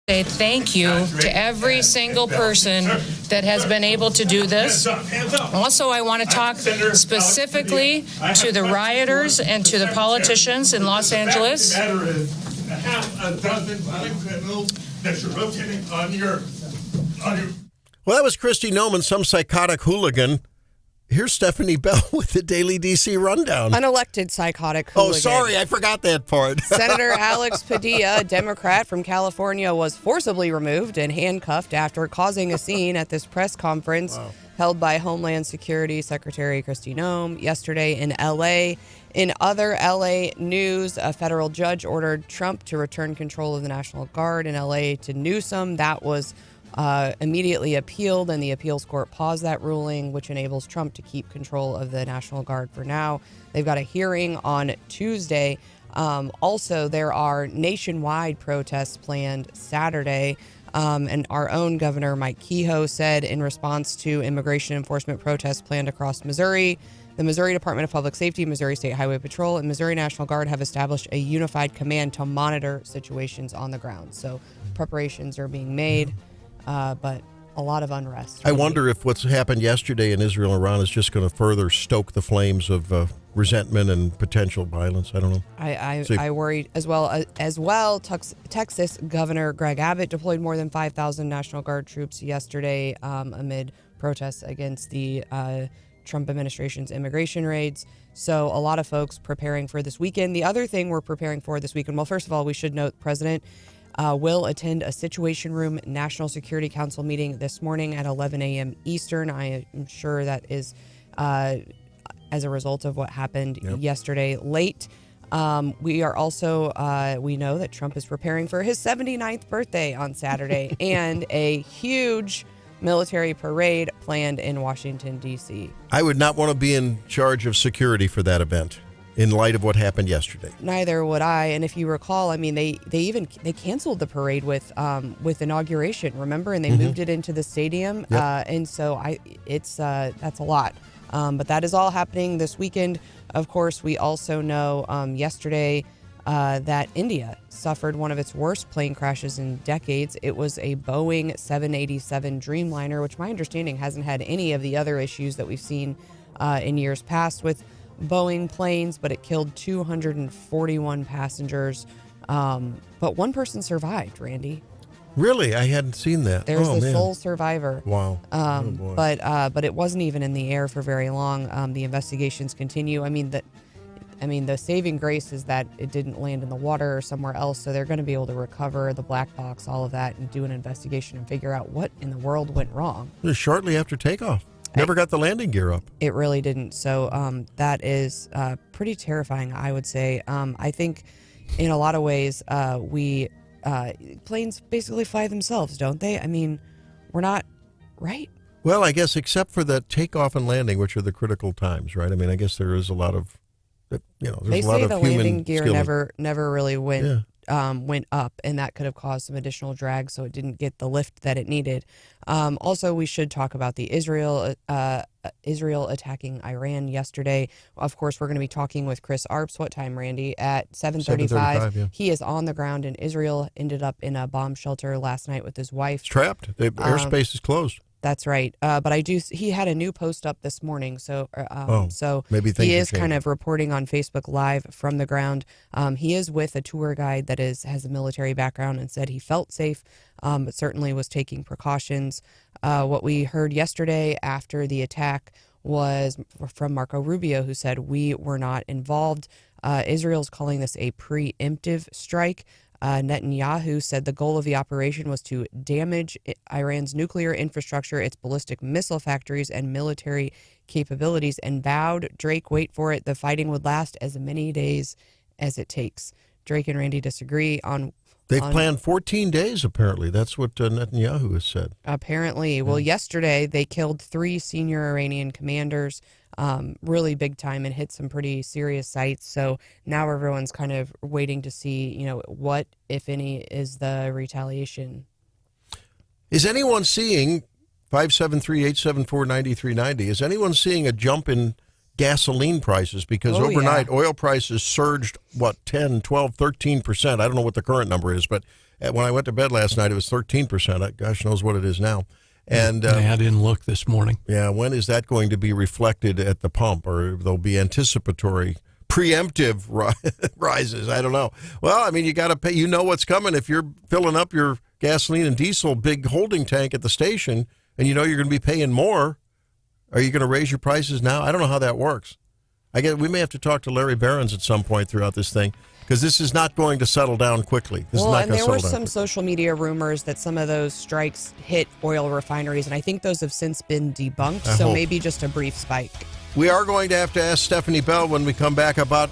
Say thank you to every single person that has been able to do this. Also, I want to talk specifically to the rioters and to the politicians in Los Angeles. Half a dozen violent criminals that you're rotating on your. Well, that was Kristi Noem, some psychotic hooligan. Here's Stephanie Bell with the Daily DC Rundown. Unelected psychotic hooligan. Oh, sorry, I forgot that part. Senator Alex Padilla, a Democrat from California, was forcibly removed and handcuffed after causing a scene at this press conference held by Homeland Security Secretary Kristi Noem yesterday in L.A. In other L.A. news, a federal judge ordered Trump to return control of the National Guard in L.A. to Newsom. That was immediately appealed, and the appeals court paused that ruling, which enables Trump to keep control of the National Guard for now. They've got a hearing on Tuesday. Also, there are nationwide protests planned Saturday, and our own Governor Mike Kehoe said in response to immigration enforcement protests planned across Missouri, the Missouri Department of Public Safety, Missouri State Highway Patrol, and Missouri National Guard have established a unified command to monitor situations on the ground. So preparations are being made. But a lot of unrest. I wonder if what's happened yesterday in Israel and Iran is just going to further stoke the flames of resentment and potential violence. I don't know. I worry as well. Texas Governor Greg Abbott deployed more than 5,000 National Guard troops yesterday amid protests against the Trump administration's immigration raids. So a lot of folks preparing for this weekend. The other thing we're preparing for this weekend, well, first of all, we should note the president will attend a Situation Room National Security Council meeting this morning at 11 a.m. Eastern. I am sure that is as a result of what happened yesterday late. We are also, we know that Trump is preparing for his 79th birthday on Saturday and a huge military parade planned in Washington, D.C. I would not want to be in charge of security for that event, in light of what happened yesterday. Neither would I. And if you recall, I mean, they canceled the parade with inauguration, remember? And they moved it into the stadium. Yep. And so that's a lot. But that is all happening this weekend. Of course, we also know yesterday that India suffered one of its worst plane crashes in decades. It was a Boeing 787 Dreamliner, which my understanding hasn't had any of the other issues that we've seen in years past with Boeing planes, but it killed 241 passengers. But one person survived, Randy. Really? I hadn't seen that. There's the sole survivor. Wow. But it wasn't even in the air for very long. The investigations continue. I mean, the saving grace is that it didn't land in the water or somewhere else, so they're going to be able to recover the black box, all of that, and do an investigation and figure out what in the world went wrong. It was shortly after takeoff. Never got the landing gear up. It really didn't. So that is pretty terrifying, I would say. I think in a lot of ways, planes basically fly themselves, don't they? I mean, we're not, right? Well, I guess except for the takeoff and landing, which are the critical times, right? I mean, I guess there is a lot of, there's they a lot say of the human landing gear skill. never really went up, and that could have caused some additional drag, so it didn't get the lift that it needed. Also, we should talk about the Israel attacking Iran yesterday. Of course, we're going to be talking with Chris Arps. What time, Randy? At 7:35. Yeah. He is on the ground in Israel. Ended up in a bomb shelter last night with his wife. He's trapped. The airspace is closed. That's right. But he had a new post up this morning. So maybe he is kind of reporting on Facebook Live from the ground. He is with a tour guide that has a military background and said he felt safe, but certainly was taking precautions. What we heard yesterday after the attack was from Marco Rubio, who said we were not involved. Israel's calling this a preemptive strike. Netanyahu said the goal of the operation was to damage Iran's nuclear infrastructure, its ballistic missile factories, and military capabilities, and vowed, Drake, wait for it, the fighting would last as many days as it takes. Drake and Randy disagree on... They've planned 14 days, apparently. That's what Netanyahu has said. Apparently. Well, yesterday they killed 3 senior Iranian commanders, really big time, and hit some pretty serious sites. So now everyone's kind of waiting to see, what, if any, is the retaliation. Is anyone seeing, 573-874-9390, is anyone seeing a jump in gasoline prices? Because overnight oil prices surged 10, 12, 13%. I don't know what the current number is, but When I went to bed last night, it was 13%. Gosh knows what it is now. And I didn't look this morning. yeah, when is that going to be reflected at the pump, or there'll be anticipatory, preemptive rises? I don't know. Well, I mean, you got to pay. You know what's coming if you're filling up your gasoline and diesel big holding tank at the station, and you know you're going to be paying more. Are you going to raise your prices now? I don't know how that works. I guess we may have to talk to Larry Behrens at some point throughout this thing, because this is not going to settle down quickly. This is not going to there settle were down some quickly. social media rumors that some of those strikes hit oil refineries, and I think those have since been debunked, I so hope. maybe just a brief spike. We are going to have to ask Stephanie Bell when we come back about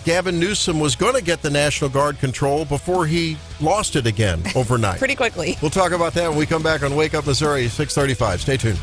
Gavin Newsom was going to get the National Guard control before he lost it again overnight. Pretty quickly. We'll talk about that when we come back on Wake Up Missouri, 635. Stay tuned.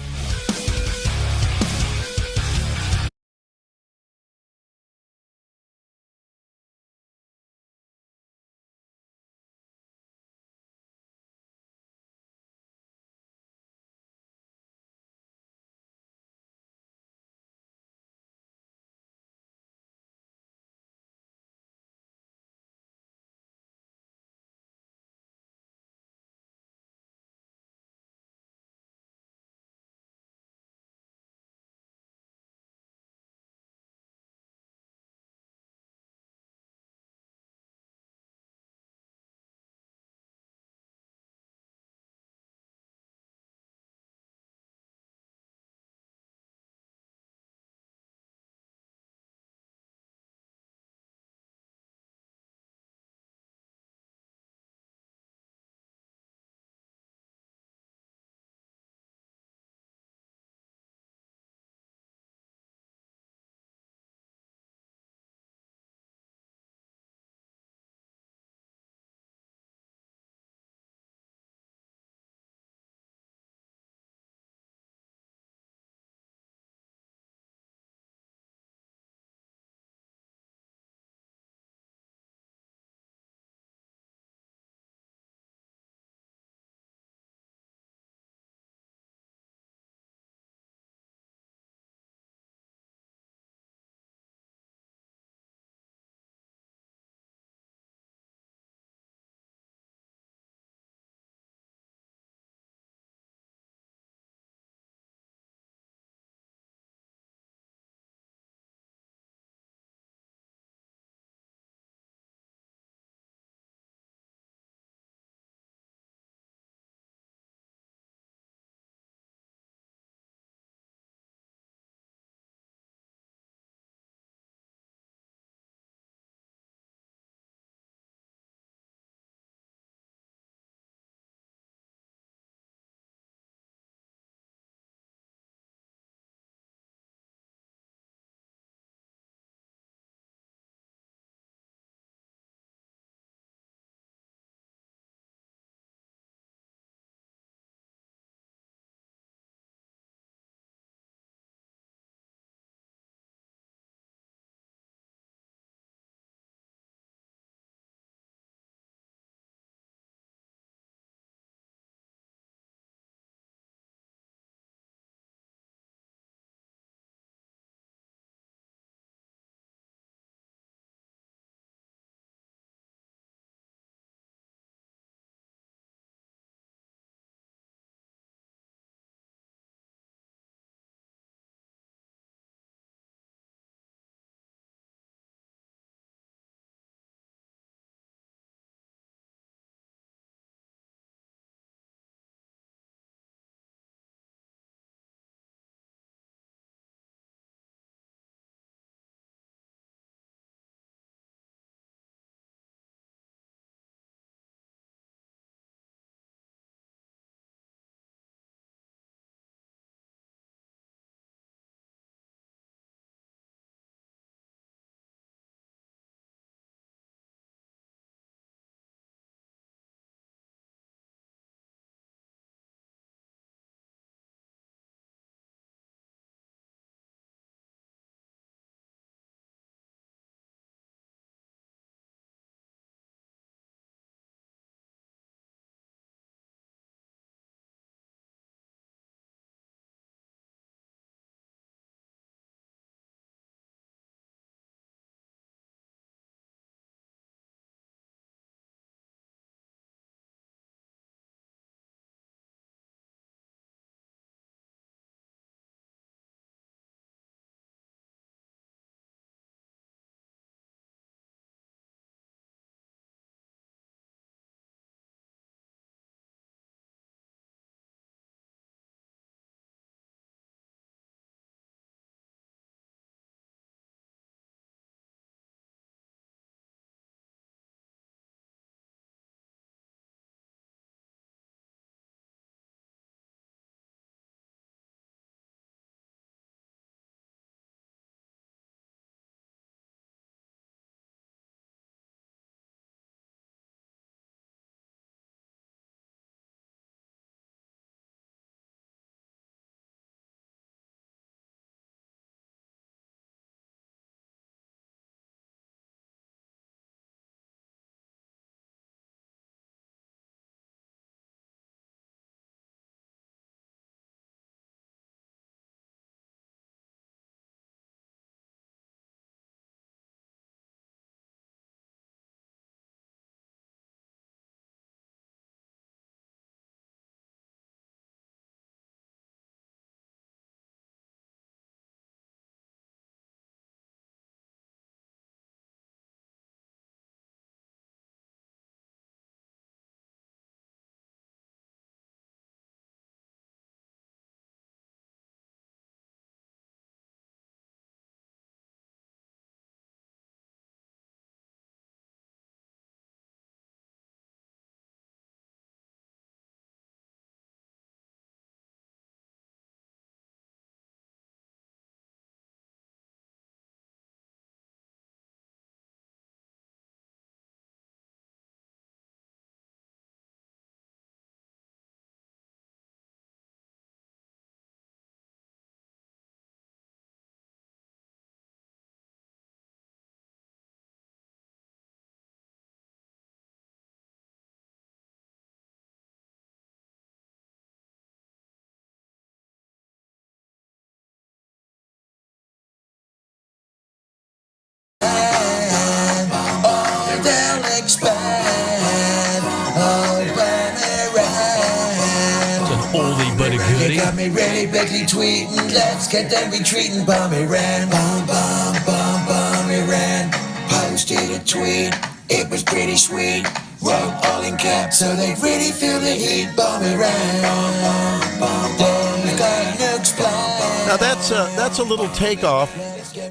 You got me ready, Becky tweeting. Let's get them retreating. Bomb Iran, bomb, bomb, bomb, bomb Iran. Posted a tweet, it was pretty sweet. Wrote all in caps, so they really feel the heat. Bomb Iran, bomb, bomb, bomb. We got nukes, bomb, bomb. Now that's a little takeoff.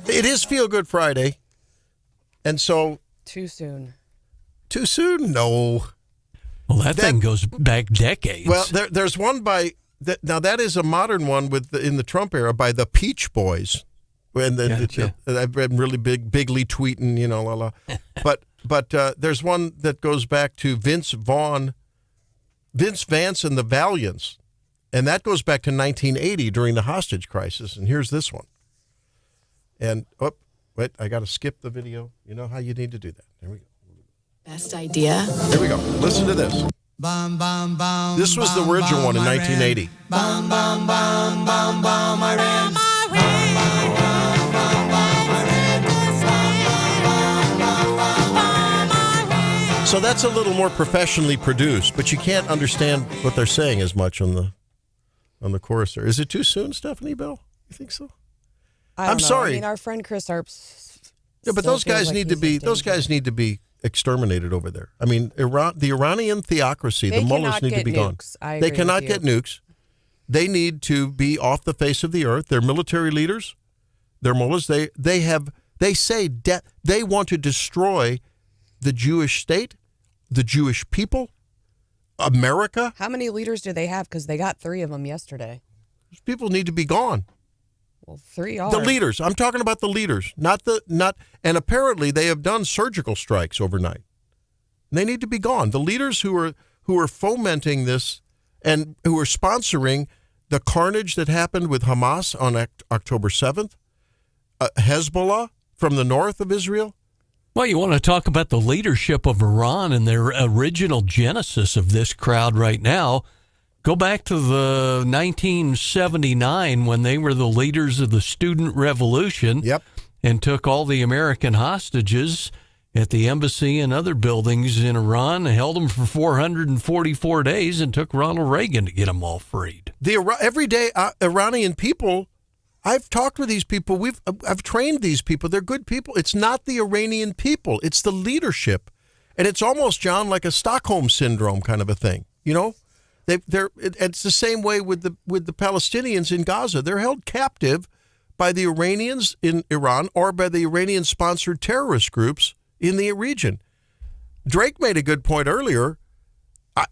It is Feel Good Friday, and so Too soon. too soon? No. Well, that thing goes back decades. Well, there's one by now that is a modern one in the Trump era by the Peach Boys, and I've been really bigly tweeting, la la, but there's one that goes back to Vince Vance and the Valiants, and that goes back to 1980 during the hostage crisis. And here's this one. And wait, I got to skip the video. You know how you need to do that. There we go. Best idea. Here we go. Listen to this. Bum, bum, bum, This was the original one in 1980. Bum, bum, bum, bum, bum, Iran. So that's a little more professionally produced, but you can't understand what they're saying as much on the chorus there. Is it too soon, Stephanie Bell? You think so? I'm sorry. I mean, our friend Chris Arps. Yeah, but those guys need to be exterminated over there. I mean, the Iranian theocracy, the mullahs need to be gone. They cannot get nukes. They need to be off the face of the earth. Their military leaders, their mullahs, they say they want to destroy the Jewish state, the Jewish people, America. How many leaders do they have? Because they got 3 of them yesterday. These people need to be gone. Well, 3 are. The leaders. I'm talking about the leaders, not. And apparently they have done surgical strikes overnight. They need to be gone. The leaders who are fomenting this and who are sponsoring the carnage that happened with Hamas on October 7th, Hezbollah from the north of Israel. Well, you want to talk about the leadership of Iran and their original genesis of this crowd right now. Go back to the 1979 when they were the leaders of the student revolution. Yep. And took all the American hostages at the embassy and other buildings in Iran, held them for 444 days, and took Ronald Reagan to get them all freed. The everyday Iranian people, I've talked with these people. I've trained these people. They're good people. It's not the Iranian people. It's the leadership. And it's almost, John, like a Stockholm syndrome kind of a thing, It's the same way with the Palestinians in Gaza. They're held captive by the Iranians in Iran or by the Iranian-sponsored terrorist groups in the region. Drake made a good point earlier.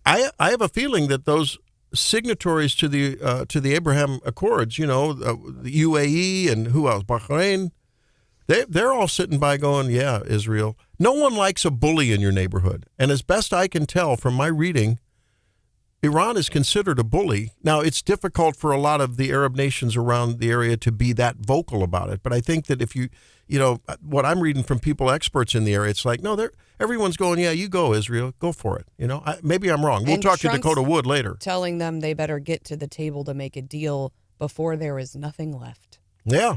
I have a feeling that those signatories to the Abraham Accords, the UAE and who else, Bahrain, they're all sitting by going, yeah, Israel. No one likes a bully in your neighborhood. And as best I can tell from my reading, Iran is considered a bully. Now, it's difficult for a lot of the Arab nations around the area to be that vocal about it. But I think that if what I'm reading from people, experts in the area, it's like, no, everyone's going, yeah, you go, Israel, go for it. Maybe I'm wrong. We'll talk to Dakota Wood later. Telling them they better get to the table to make a deal before there is nothing left. Yeah.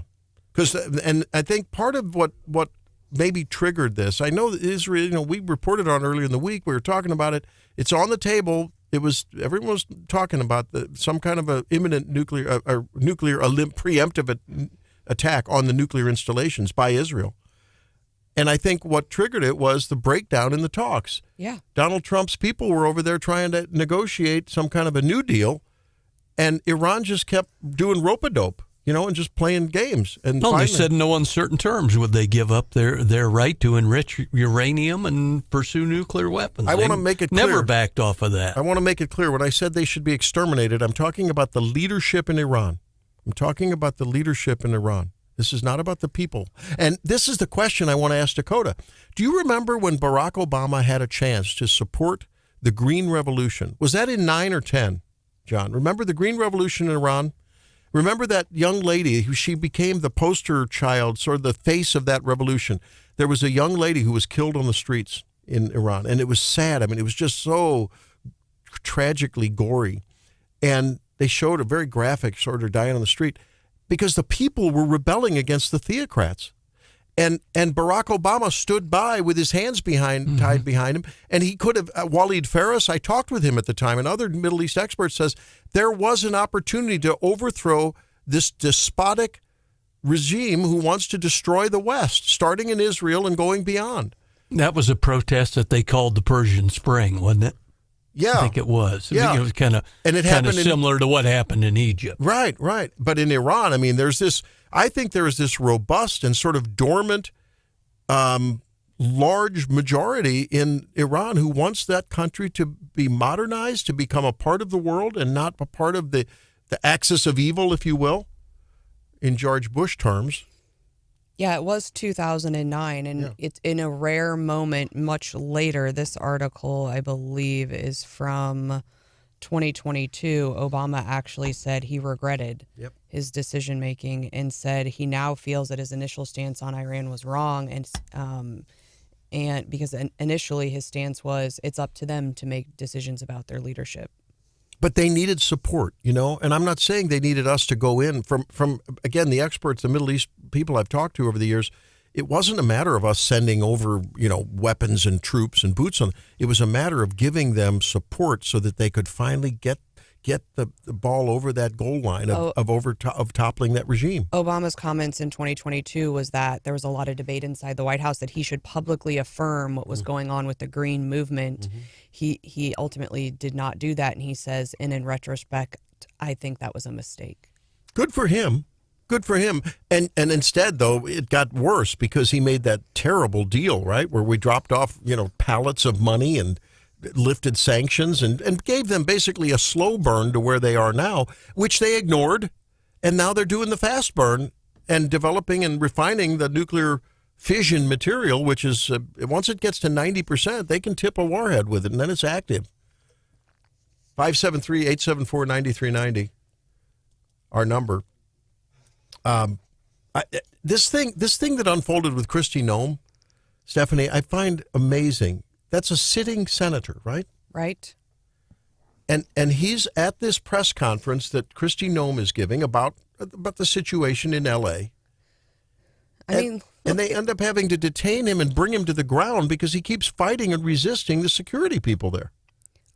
And I think part of what maybe triggered this, I know that Israel, we reported on earlier in the week, we were talking about it. It's on the table. Everyone was talking about some kind of a imminent preemptive attack on the nuclear installations by Israel. And I think what triggered it was the breakdown in the talks. Yeah. Donald Trump's people were over there trying to negotiate some kind of a new deal, and Iran just kept doing rope-a-dope, and just playing games. And they said in no uncertain terms would they give up their right to enrich uranium and pursue nuclear weapons. I want to make it clear. Never backed off of that. I want to make it clear. When I said they should be exterminated, I'm talking about the leadership in Iran. This is not about the people. And this is the question I want to ask Dakota. Do you remember when Barack Obama had a chance to support the Green Revolution? Was that in 9 or 10, John? Remember the Green Revolution in Iran? Remember that young lady who she became the poster child, sort of the face of that revolution. There was a young lady who was killed on the streets in Iran, and it was sad. I mean, it was just so tragically gory. And they showed a very graphic sort of dying on the street because the people were rebelling against the theocrats. And Barack Obama stood by with his hands tied behind him. And he could have, Walid Faris, I talked with him at the time, and other Middle East experts says there was an opportunity to overthrow this despotic regime who wants to destroy the West, starting in Israel and going beyond. That was a protest that they called the Persian Spring, wasn't it? Yeah. I think it was. Yeah. I think it was kind of similar to what happened in Egypt. Right. But in Iran, I mean, I think there is this robust and sort of dormant large majority in Iran who wants that country to be modernized, to become a part of the world and not a part of the axis of evil, if you will, in George Bush terms. Yeah, it was 2009, and it's in a rare moment much later. This article, I believe, is from 2022. Obama actually said he regretted his decision-making and said he now feels that his initial stance on Iran was wrong, and because initially his stance was it's up to them to make decisions about their leadership. But they needed support, and I'm not saying they needed us to go in. From again, the experts, the Middle East people I've talked to over the years, it wasn't a matter of us sending over, weapons and troops and boots on. It was a matter of giving them support so that they could finally get the ball over that goal line of toppling that regime. Obama's comments in 2022 was that there was a lot of debate inside the White House that he should publicly affirm what was going on with the Green Movement. He ultimately did not do that, and he says, and in retrospect, I think that was a mistake. Good for him. And instead, though, it got worse because he made that terrible deal, right, where we dropped off, pallets of money and lifted sanctions and gave them basically a slow burn to where they are now, which they ignored. And now they're doing the fast burn and developing and refining the nuclear fission material, which is, once it gets to 90%, they can tip a warhead with it, and then it's active. 573-874-9390, our number. This thing that unfolded with Kristi Noem, Stephanie, I find amazing. That's a sitting senator, right? Right. And he's at this press conference that Kristi Noem is giving about the situation in L.A. And they end up having to detain him and bring him to the ground because he keeps fighting and resisting the security people there.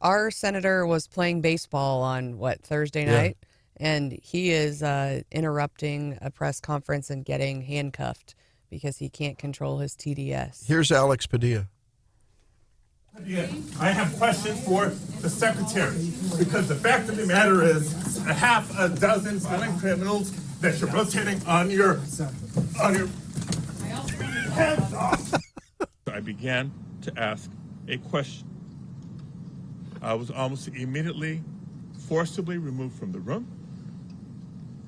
Our senator was playing baseball on, Thursday night? And he is interrupting a press conference and getting handcuffed because he can't control his TDS. Here's Alex Padilla. Yeah, I have questions for the secretary because the fact of the matter is a half a dozen violent criminals that you're rotating on your heads off. I began to ask a question. I was almost immediately forcibly removed from the room.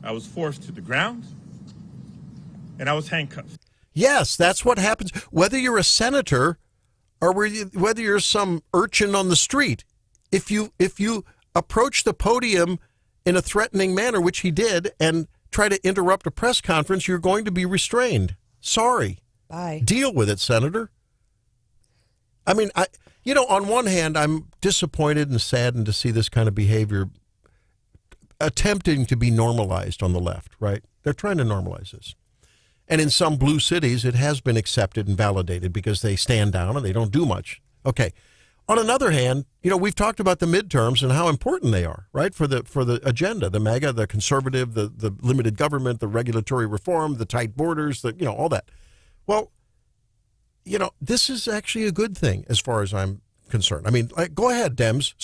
I was forced to the ground, and I was handcuffed. Yes, that's what happens. Whether you're a senator or whether you're some urchin on the street, if you approach the podium in a threatening manner, which he did, and try to interrupt a press conference, you're going to be restrained. Sorry. Bye. Deal with it, Senator. I mean, on one hand, I'm disappointed and saddened to see this kind of behavior attempting to be normalized on the left, right? They're trying to normalize this. And in some blue cities, it has been accepted and validated because they stand down and they don't do much. Okay. On another hand, we've talked about the midterms and how important they are, right? For the agenda, the MAGA, the conservative, the limited government, the regulatory reform, the tight borders, all that. Well, this is actually a good thing as far as I'm concerned. I mean, go ahead, Dems.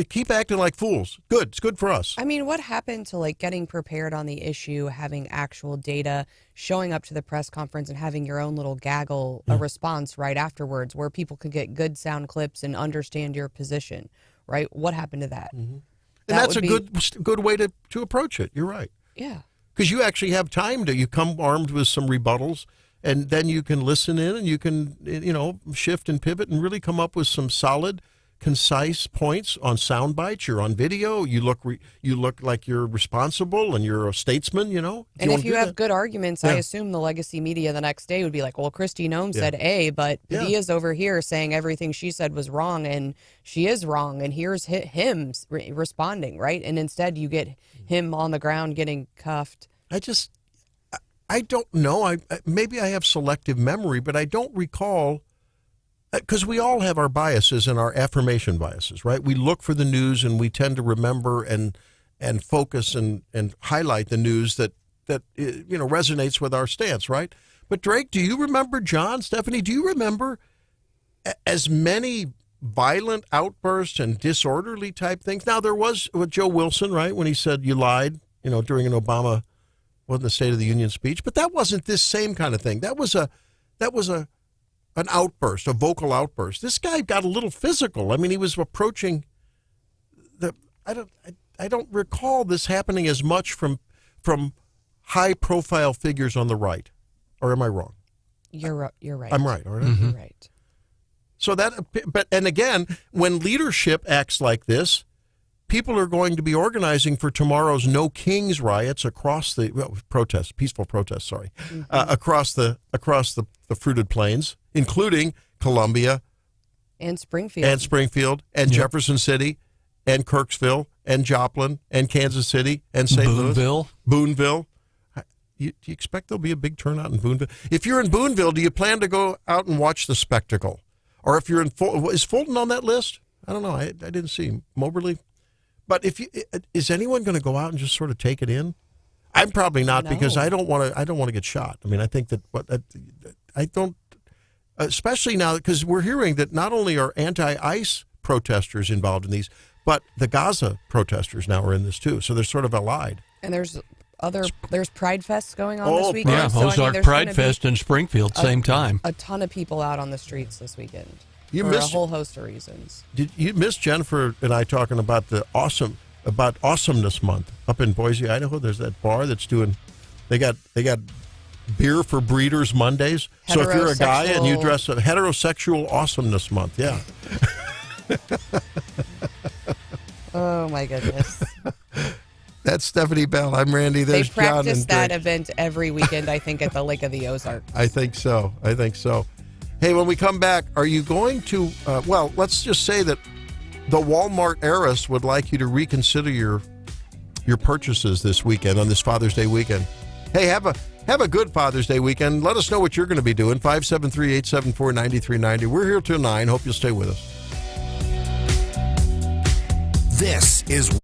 Keep acting like fools. Good. It's good for us. I mean, what happened to getting prepared on the issue, having actual data, showing up to the press conference and having your own little gaggle, a response right afterwards where people could get good sound clips and understand your position, right? What happened to that? Mm-hmm. And that's a good way to approach it. You're right. Yeah. Because you actually have time you come armed with some rebuttals. And then you can listen in and you can, shift and pivot and really come up with some solid, concise points on sound bites. You're on video. You look like you're responsible and you're a statesman, And if you have good arguments, I assume the legacy media the next day would be like, well, Kristi Noem said A, but Padilla's over here saying everything she said was wrong and she is wrong. And here's him responding, right? And instead you get him on the ground getting cuffed. I don't know. Maybe I have selective memory, but I don't recall, because we all have our biases and our affirmation biases, right? We look for the news and we tend to remember and focus and highlight the news that resonates with our stance, right? But Drake, do you remember, John, Stephanie, do you remember as many violent outbursts and disorderly type things? Now, there was with Joe Wilson, right, when he said you lied, during an Obama, wasn't the State of the Union speech, but that wasn't this same kind of thing. That was an outburst, a vocal outburst. This guy got a little physical. I mean, he was approaching I don't recall this happening as much from high profile figures on the right. Or am I wrong? You're right. I'm right, aren't I? You're right. So and again, when leadership acts like this, people are going to be organizing for tomorrow's No Kings riots across the peaceful protests, across the fruited plains, including Columbia and Springfield and Jefferson City and Kirksville and Joplin and Kansas City and St. Louis. Boonville. Do you expect there'll be a big turnout in Boonville? If you're in Boonville, do you plan to go out and watch the spectacle? Or if you're in is Fulton on that list? I don't know. I didn't see Moberly. But is anyone going to go out and just sort of take it in? I'm probably not, because I don't want to get shot. I mean, I think that I don't, especially now because we're hearing that not only are anti-ICE protesters involved in these, but the Gaza protesters now are in this too. So they're sort of allied. And there's Pride Fest going on this weekend. Yeah, Ozark Pride Fest in Springfield, same time. A ton of people out on the streets this weekend for a whole host of reasons. Did you miss Jennifer and I talking about Awesomeness Month up in Boise, Idaho? There's that bar that's doing. They got beer for breeders Mondays. So if you're a guy and you dress up, heterosexual Awesomeness Month, yeah. Oh my goodness. That's Stephanie Bell. I'm Randy. There's John. They practice that event every weekend, I think, at the Lake of the Ozarks. I think so. Hey, when we come back, are you going to, let's just say that the Walmart heiress would like you to reconsider your purchases this weekend, on this Father's Day weekend. Hey, have a good Father's Day weekend. Let us know what you're going to be doing. 573-874-9390. We're here till 9. Hope you'll stay with us. This is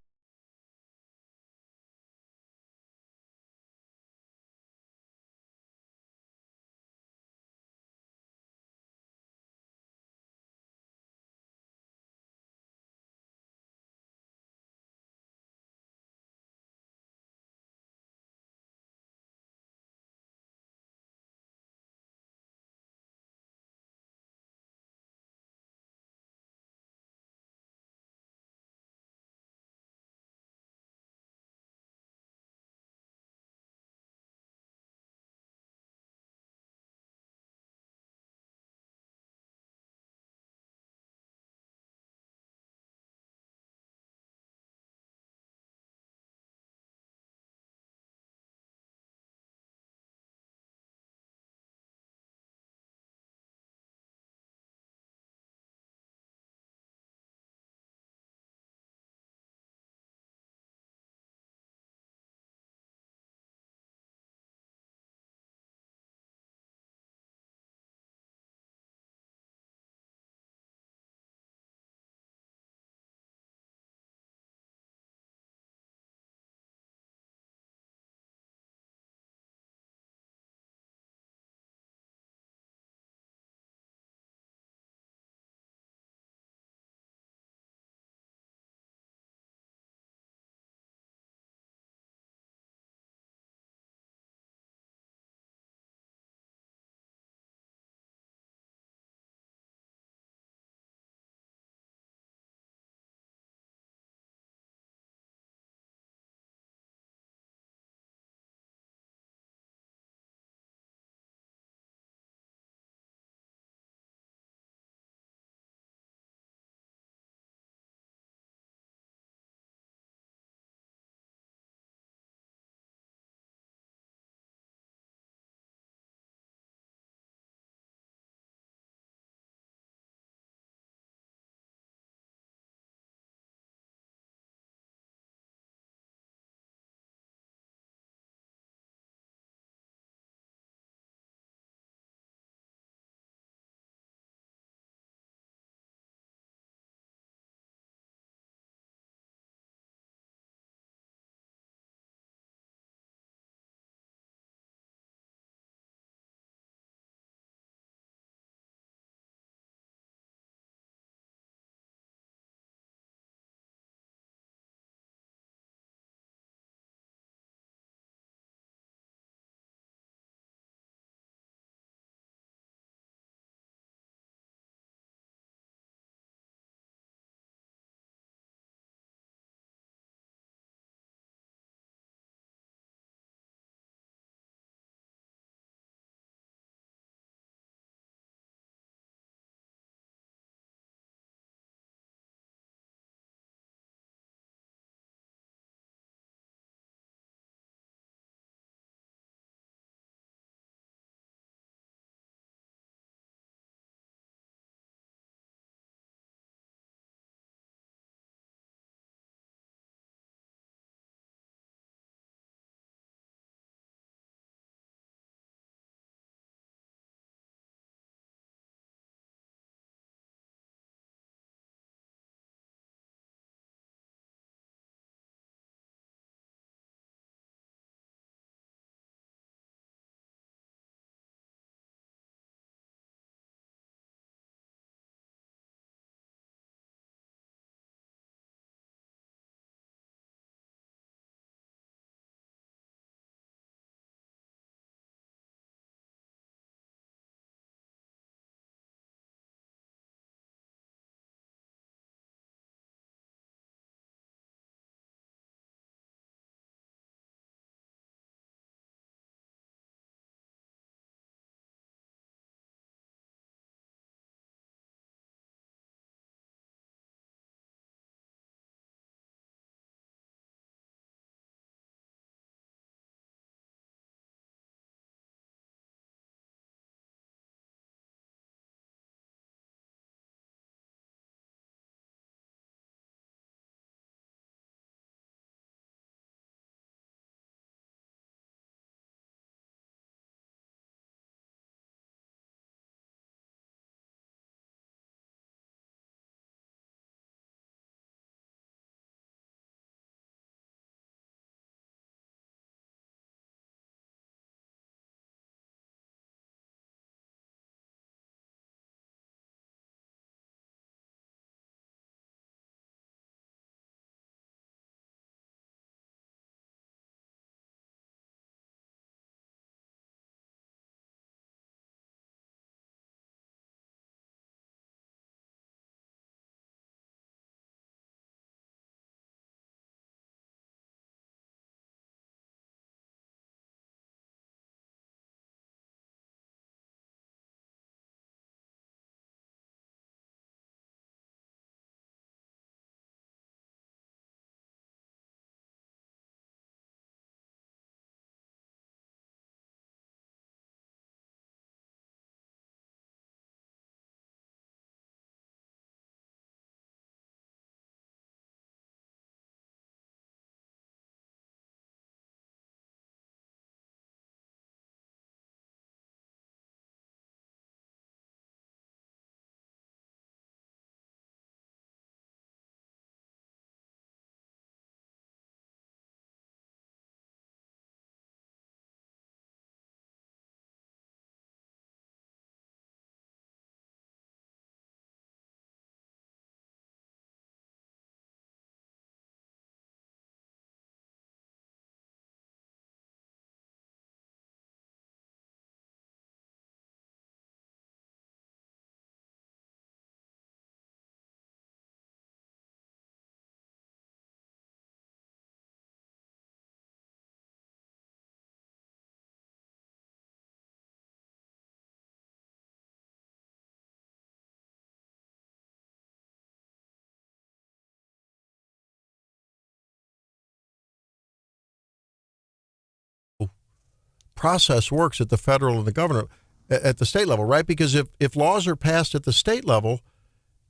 process works at the federal and the governor at the state level, right? Because if laws are passed at the state level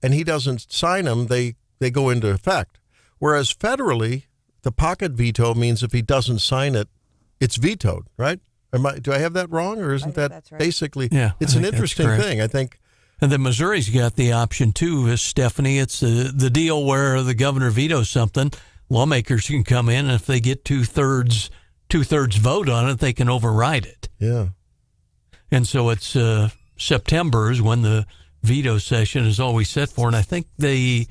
and he doesn't sign them, they go into effect. Whereas federally, the pocket veto means if he doesn't sign it, it's vetoed, right? Do I have that wrong, or isn't that that's right. basically? Yeah, it's I an think that's interesting correct. thing. I think. And then Missouri's got the option too, Stephanie. It's the deal where the governor vetoes something, lawmakers can come in, and if they get two-thirds vote on it, they can override it. Yeah. And so it's September is when the veto session is always set for, and I think when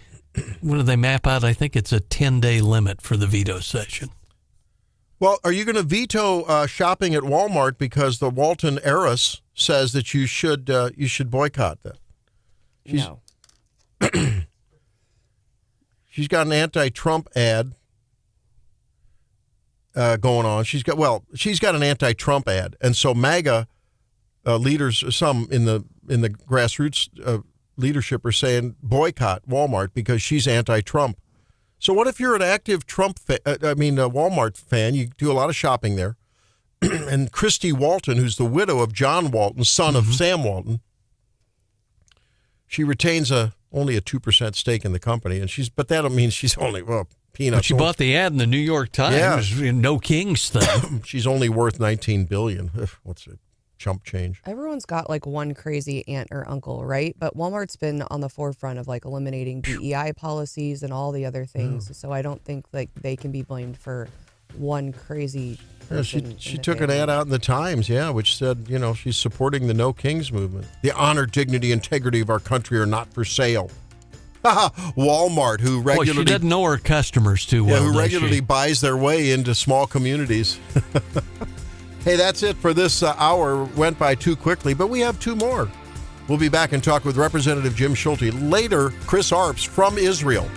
do they map out? I think it's a 10-day limit for the veto session. Well, are you going to veto shopping at Walmart because the Walton heiress says that you should boycott that? No. She's got an anti-Trump ad going on. She's got an anti-Trump ad, and so MAGA leaders, some in the grassroots leadership, are saying boycott Walmart because she's anti-Trump. So what if you're an active Walmart fan? You do a lot of shopping there, and Christy Walton, who's the widow of John Walton, son of Sam Walton, she retains only a 2% stake in the company, but that means she's only peanuts. But she bought the ad in the New York Times, no Kings thing. She's only worth $19 billion. What's it? Chump change. Everyone's got like one crazy aunt or uncle, right? But Walmart's been on the forefront of like eliminating DEI policies and all the other things. So I don't think like they can be blamed for one crazy person. She took an ad out in the Times, which said, she's supporting the No Kings movement. The honor, dignity, integrity of our country are not for sale. Walmart, who regularly... Well, she doesn't know her customers too well. Who regularly buys their way into small communities. Hey, that's it for this hour. Went by too quickly, but we have two more. We'll be back and talk with Representative Jim Schulte. Later, Chris Arps from Israel.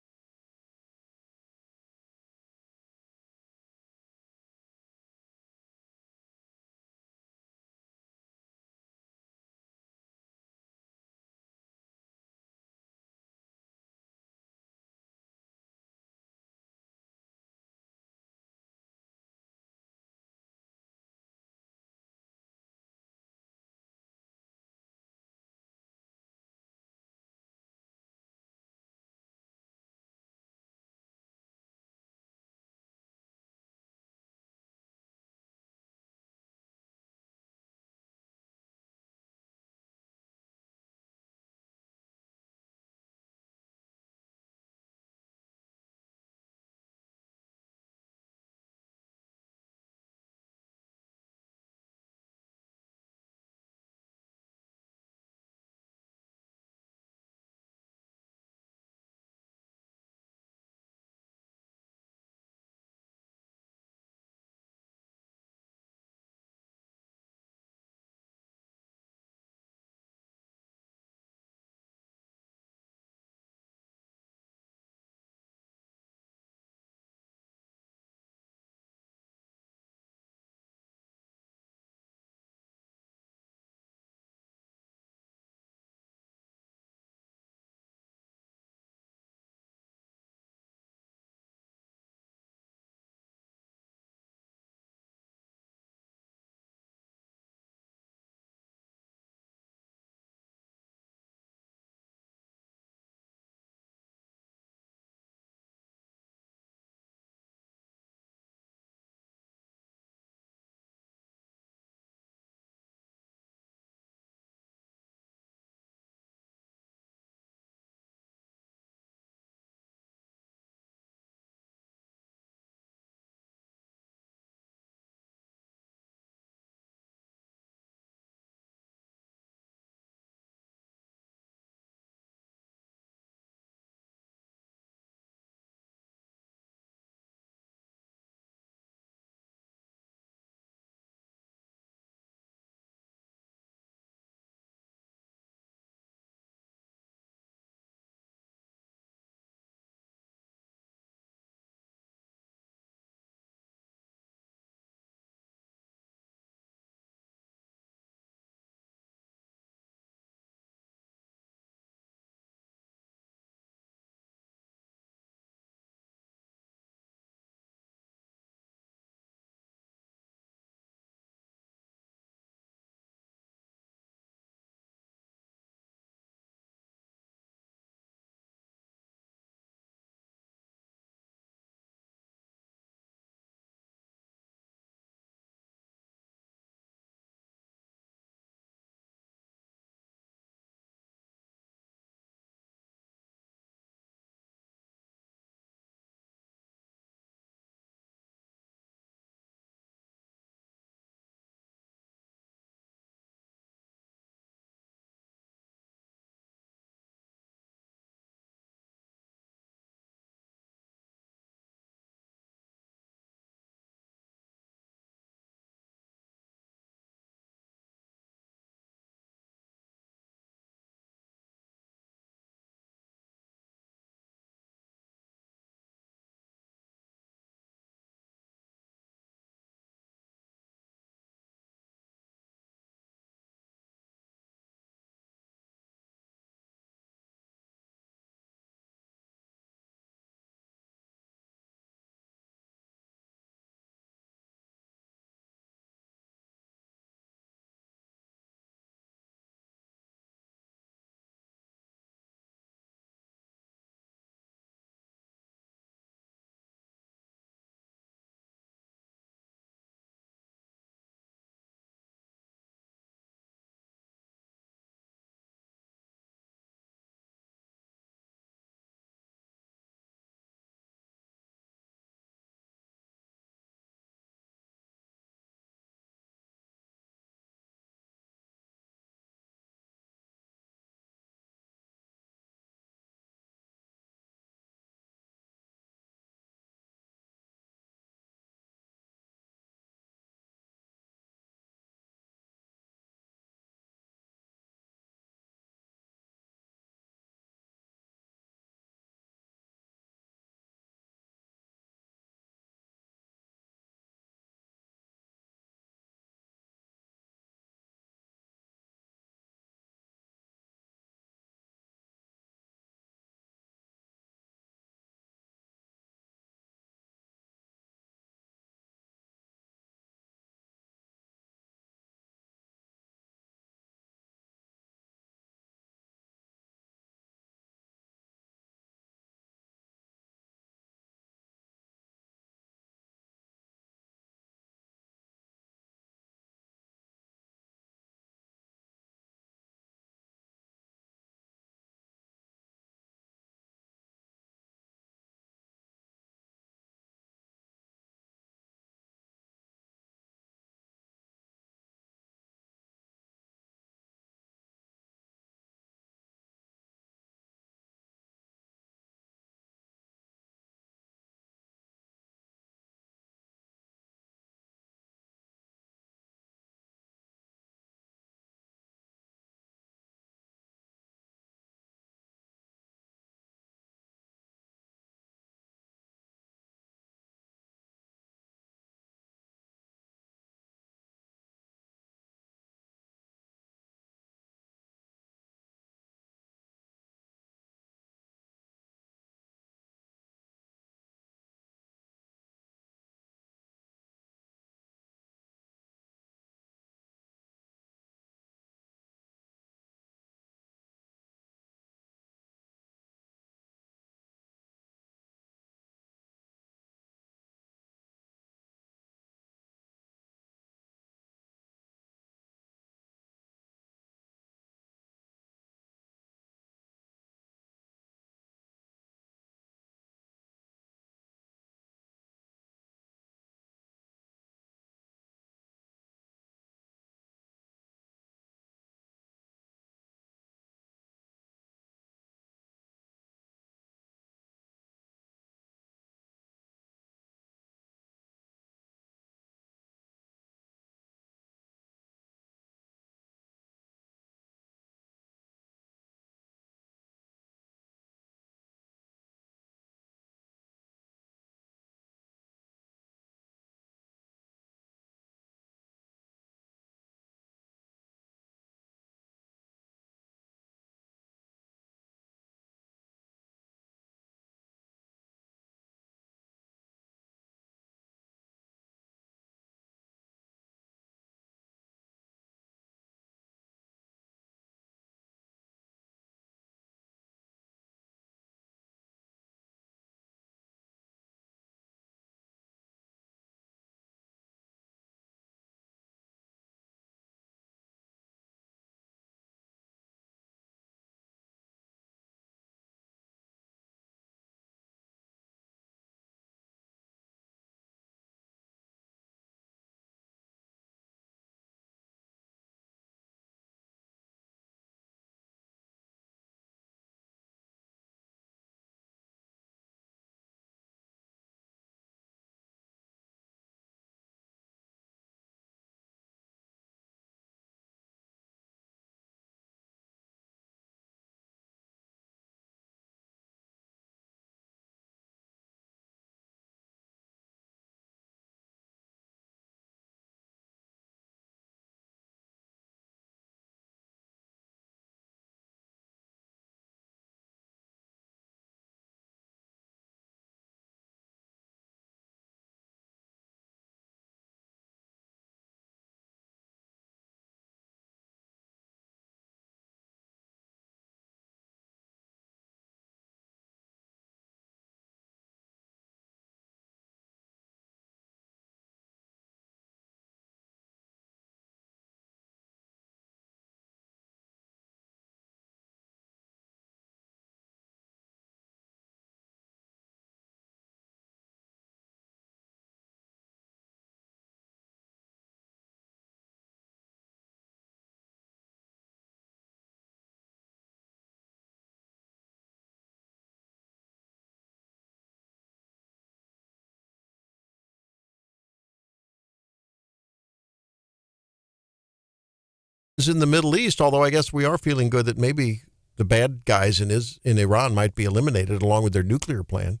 in the Middle East, although I guess we are feeling good that maybe the bad guys in Iran might be eliminated along with their nuclear plan.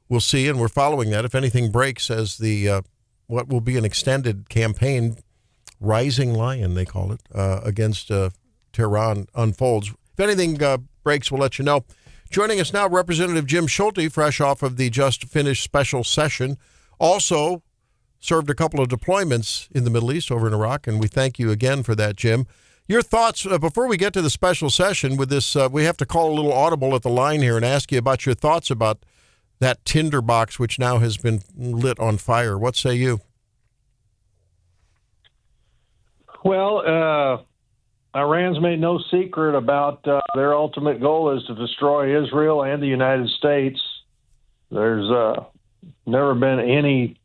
We'll see, and we're following that. If anything breaks as the what will be an extended campaign, Rising Lion, they call it, against Tehran unfolds. If anything breaks, we'll let you know. Joining us now, Representative Jim Schulte, fresh off of the just finished special session, also served a couple of deployments in the Middle East over in Iraq, and we thank you again for that, Jim. Your thoughts, before we get to the special session with this, we have to call a little audible at the line here and ask you about your thoughts about that tinderbox, which now has been lit on fire. What say you? Well, Iran's made no secret about their ultimate goal is to destroy Israel and the United States. There's never been any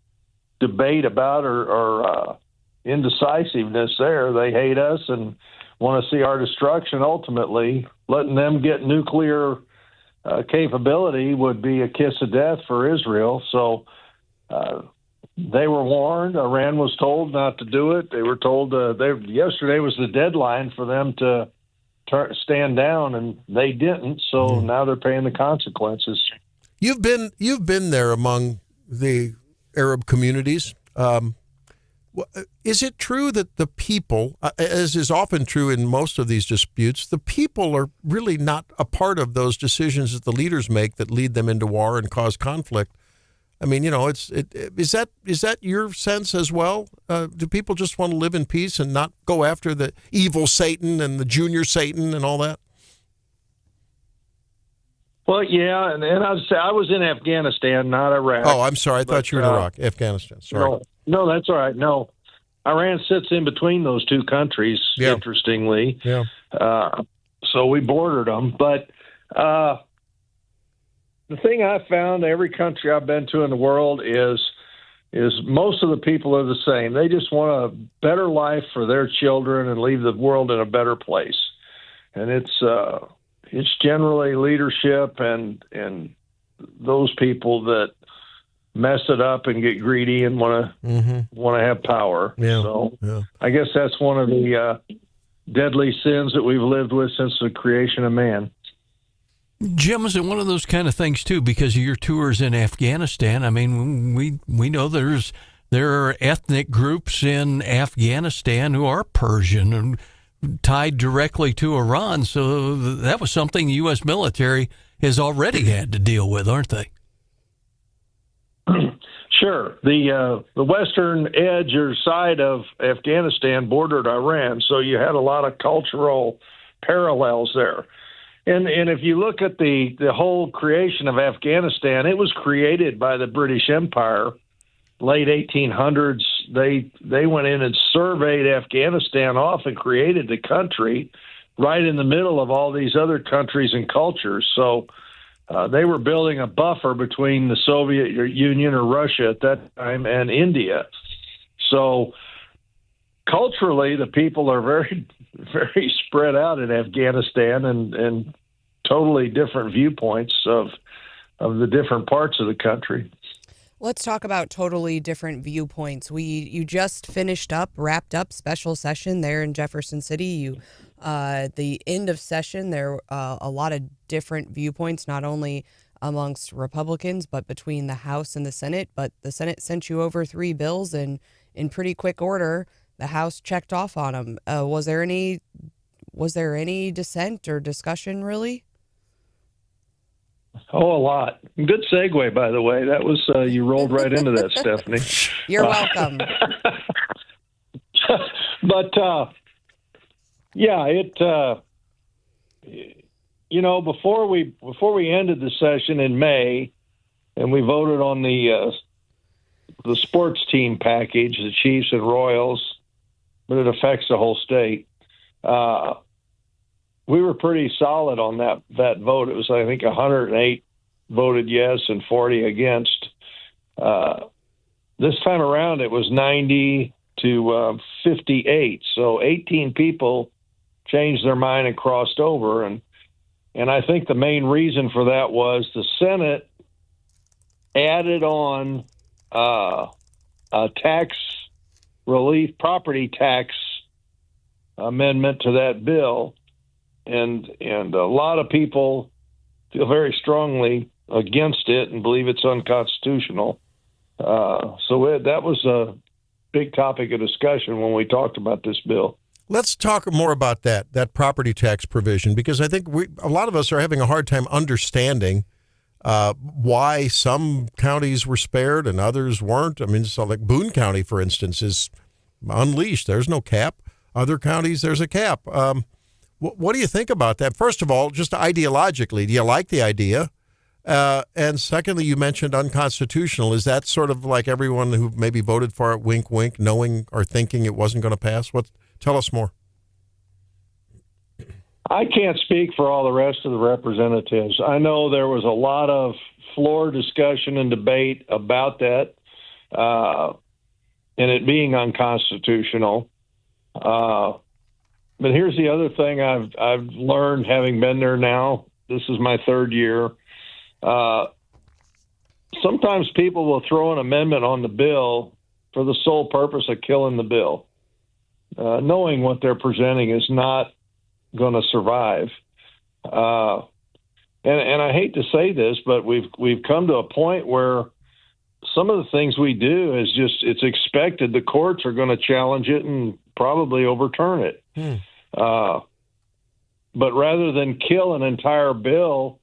debate about or indecisiveness there. They hate us and want to see our destruction ultimately. Letting them get nuclear capability would be a kiss of death for Israel. So they were warned. Iran was told not to do it. They were told yesterday was the deadline for them to stand down, and they didn't. So now they're paying the consequences. You've been there among the Arab communities. Is it true that the people, as is often true in most of these disputes, the people are really not a part of those decisions that the leaders make that lead them into war and cause conflict? I mean, is that your sense as well? Do people just want to live in peace and not go after the evil Satan and the junior Satan and all that? Well, yeah, and I'd say I was in Afghanistan, not Iraq. Oh, I'm sorry. I thought you were in Iraq, Afghanistan. Sorry. No, that's all right. No, Iran sits in between those two countries, interestingly. Yeah. So we bordered them. But the thing I found, every country I've been to in the world is most of the people are the same. They just want a better life for their children and leave the world in a better place. And it's generally leadership and those people that mess it up and get greedy and want to have power. Yeah. So I guess that's one of the deadly sins that we've lived with since the creation of man. Jim, is it one of those kind of things too? Because of your tours in Afghanistan, I mean, we know there are ethnic groups in Afghanistan who are Persian and tied directly to Iran. So that was something the U.S. military has already had to deal with, aren't they? Sure. The western edge or side of Afghanistan bordered Iran, so you had a lot of cultural parallels there. And if you look at the whole creation of Afghanistan, it was created by the British Empire, late 1800s. They went in and surveyed Afghanistan off and created the country right in the middle of all these other countries and cultures. So they were building a buffer between the Soviet Union or Russia at that time and India. So culturally, the people are very, very spread out in Afghanistan and totally different viewpoints of the different parts of the country. Let's talk about totally different viewpoints. You just wrapped up special session there in Jefferson City. The end of session, there a lot of different viewpoints, not only amongst Republicans, but between the House and the Senate. But the Senate sent you over 3 bills, and in pretty quick order, the House checked off on them. Was there any dissent or discussion, really? Oh, a lot. Good segue, by the way. That was you rolled right into that, Stephanie. You're welcome. But before we ended the session in May, and we voted on the sports team package, the Chiefs and Royals, but it affects the whole state. We were pretty solid on that vote. It was, I think, 108 voted yes and 40 against. This time around, it was 90 to 58. So 18 people changed their mind and crossed over. And I think the main reason for that was the Senate added on a tax relief, property tax amendment to that bill, and a lot of people feel very strongly against it and believe it's unconstitutional. That was a big topic of discussion when we talked about this bill. Let's talk more about that property tax provision, because I think a lot of us are having a hard time understanding why some counties were spared and others weren't. I mean, so like Boone County, for instance, is unleashed. There's no cap. Other counties, there's a cap. What do you think about that? First of all, just ideologically, do you like the idea? And secondly, you mentioned unconstitutional. Is that sort of like everyone who maybe voted for it, wink, wink, knowing or thinking it wasn't going to pass? Tell us more. I can't speak for all the rest of the representatives. I know there was a lot of floor discussion and debate about that, and it being unconstitutional. But here's the other thing I've learned, having been there now. This is my third year. Sometimes people will throw an amendment on the bill for the sole purpose of killing the bill, knowing what they're presenting is not going to survive. And I hate to say this, but we've come to a point where some of the things we do is just, it's expected the courts are going to challenge it and probably overturn it. But rather than kill an entire bill,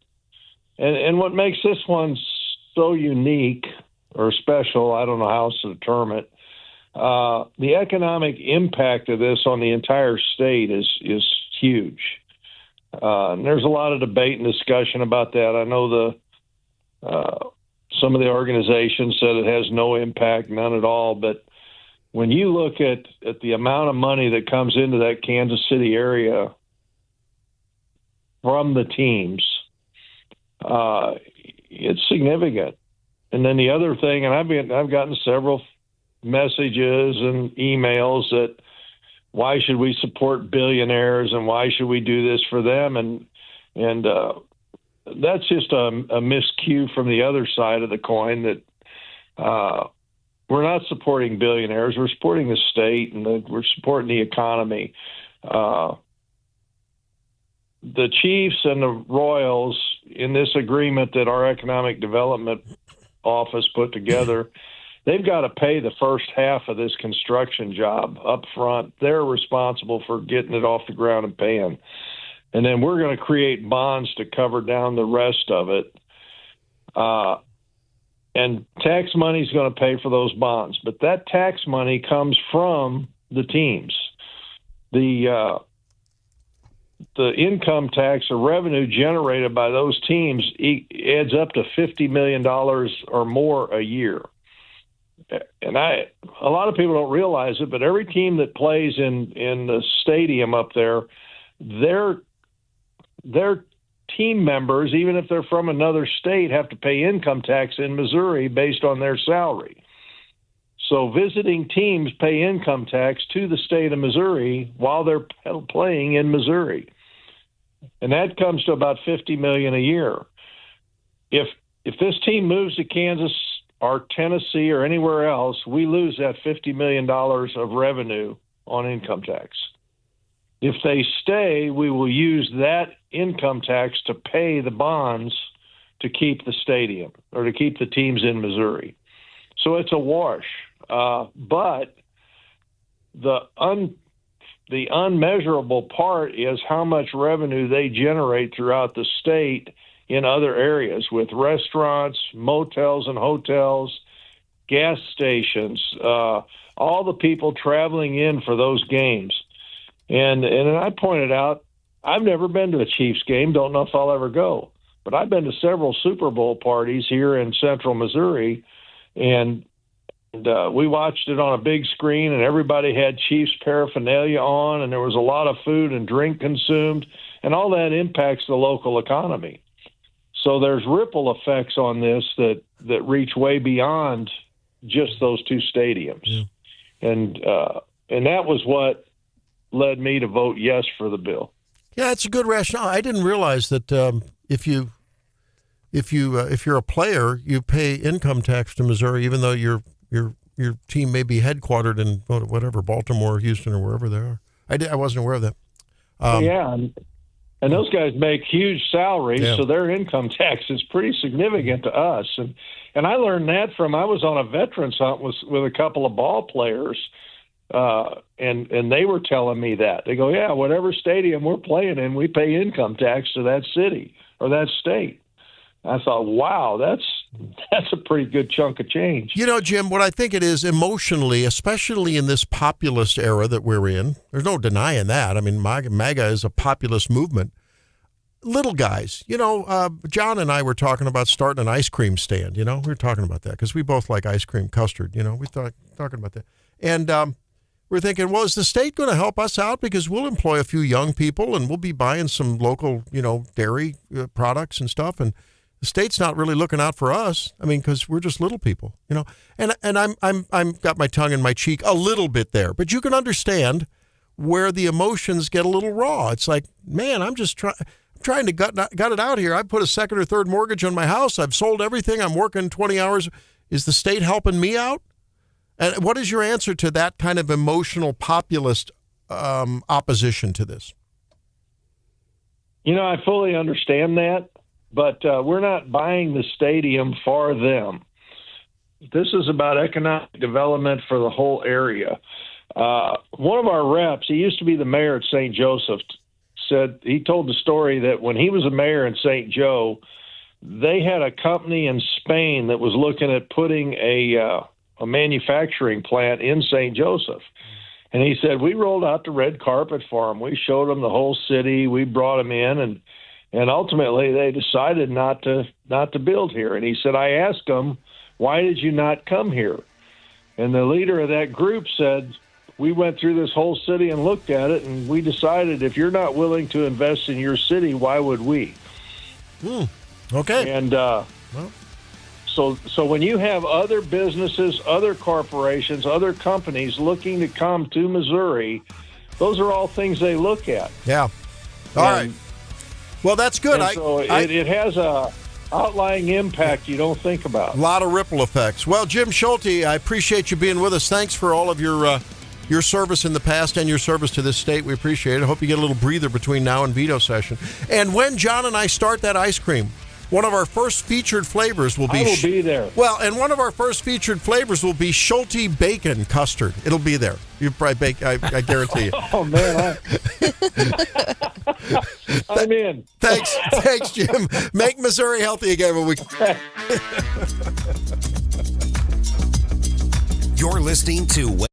and what makes this one so unique or special, I don't know how else to term it, the economic impact of this on the entire state is huge. And there's a lot of debate and discussion about that. I know some of the organizations said it has no impact, none at all. But when you look at the amount of money that comes into that Kansas City area from the teams, it's significant. And then the other thing, and I've gotten several messages and emails that why should we support billionaires and why should we do this for them? And that's just a miscue from the other side of the coin, that we're not supporting billionaires. We're supporting the state, and we're supporting the economy. The Chiefs and the Royals, in this agreement that our Economic Development Office put together, they've got to pay the first half of this construction job up front. They're responsible for getting it off the ground and paying. And then we're going to create bonds to cover down the rest of it. And tax money is going to pay for those bonds. But that tax money comes from the teams. The income tax or revenue generated by those teams adds up to $50 million or more a year. And a lot of people don't realize it, but every team that plays in the stadium up there, their team members, even if they're from another state, have to pay income tax in Missouri based on their salary. So visiting teams pay income tax to the state of Missouri while they're playing in Missouri. And that comes to about $50 million a year. If this team moves to Kansas or Tennessee or anywhere else, we lose that $50 million of revenue on income tax. If they stay, we will use that income tax to pay the bonds to keep the stadium or to keep the teams in Missouri. So it's a wash. But the unmeasurable part is how much revenue they generate throughout the state in other areas with restaurants, motels and hotels, gas stations, all the people traveling in for those games. And I pointed out, I've never been to a Chiefs game, don't know if I'll ever go, but I've been to several Super Bowl parties here in central Missouri, and we watched it on a big screen, and everybody had Chiefs paraphernalia on, and there was a lot of food and drink consumed, and all that impacts the local economy. So there's ripple effects on this that reach way beyond just those two stadiums. Yeah. And that was what led me to vote yes for the bill. Yeah, it's a good rationale. I didn't realize that if you're a player, you pay income tax to Missouri, even though your team may be headquartered in whatever, Baltimore, Houston, or wherever they are. I wasn't aware of that. Yeah, and those guys make huge salaries, Yeah. so their income tax is pretty significant to us. And I learned that I was on a veterans hunt with a couple of ball players, and they were telling me that. They go, yeah, whatever stadium we're playing in, we pay income tax to that city or that state. I thought, wow, that's a pretty good chunk of change. You know, Jim, what I think it is emotionally, especially in this populist era that we're in, there's no denying that. I mean, MAGA is a populist movement. Little guys, John and I were talking about starting an ice cream stand. We were talking about that because we both like ice cream custard. We thought talking about that. And we're thinking, well, is the state going to help us out? Because we'll employ a few young people and we'll be buying some local, dairy products and stuff. And the state's not really looking out for us. I mean, because we're just little people, And I'm got my tongue in my cheek a little bit there, but you can understand where the emotions get a little raw. It's like, man, I'm just trying to gut it out here. I put a second or third mortgage on my house. I've sold everything. I'm working 20 hours. Is the state helping me out? And what is your answer to that kind of emotional populist opposition to this? I fully understand that, but we're not buying the stadium for them. This is about economic development for the whole area. One of our reps, he used to be the mayor at St. Joseph, he told the story that when he was a mayor in St. Joe, they had a company in Spain that was looking at putting a manufacturing plant in St. Joseph. And he said, we rolled out the red carpet for him. We showed them the whole city. We brought them in, and ultimately they decided not to build here. And he said, I asked them, why did you not come here? And the leader of that group said, we went through this whole city and looked at it, and we decided if you're not willing to invest in your city, why would we? Okay. And so when you have other businesses, other corporations, other companies looking to come to Missouri, those are all things they look at. Yeah. All right. Well, that's good. It has a outlying impact you don't think about. A lot of ripple effects. Well, Jim Schulte, I appreciate you being with us. Thanks for all of your service in the past and your service to this state. We appreciate it. I hope you get a little breather between now and veto session. And when John and I start that ice cream, one of our first featured flavors will be... I will be there. Well, and one of our first featured flavors will be Schulte Bacon Custard. It'll be there. You probably bake, I guarantee you. Oh, man. I'm in. Thanks, Jim. Make Missouri healthy again when we... You're listening to...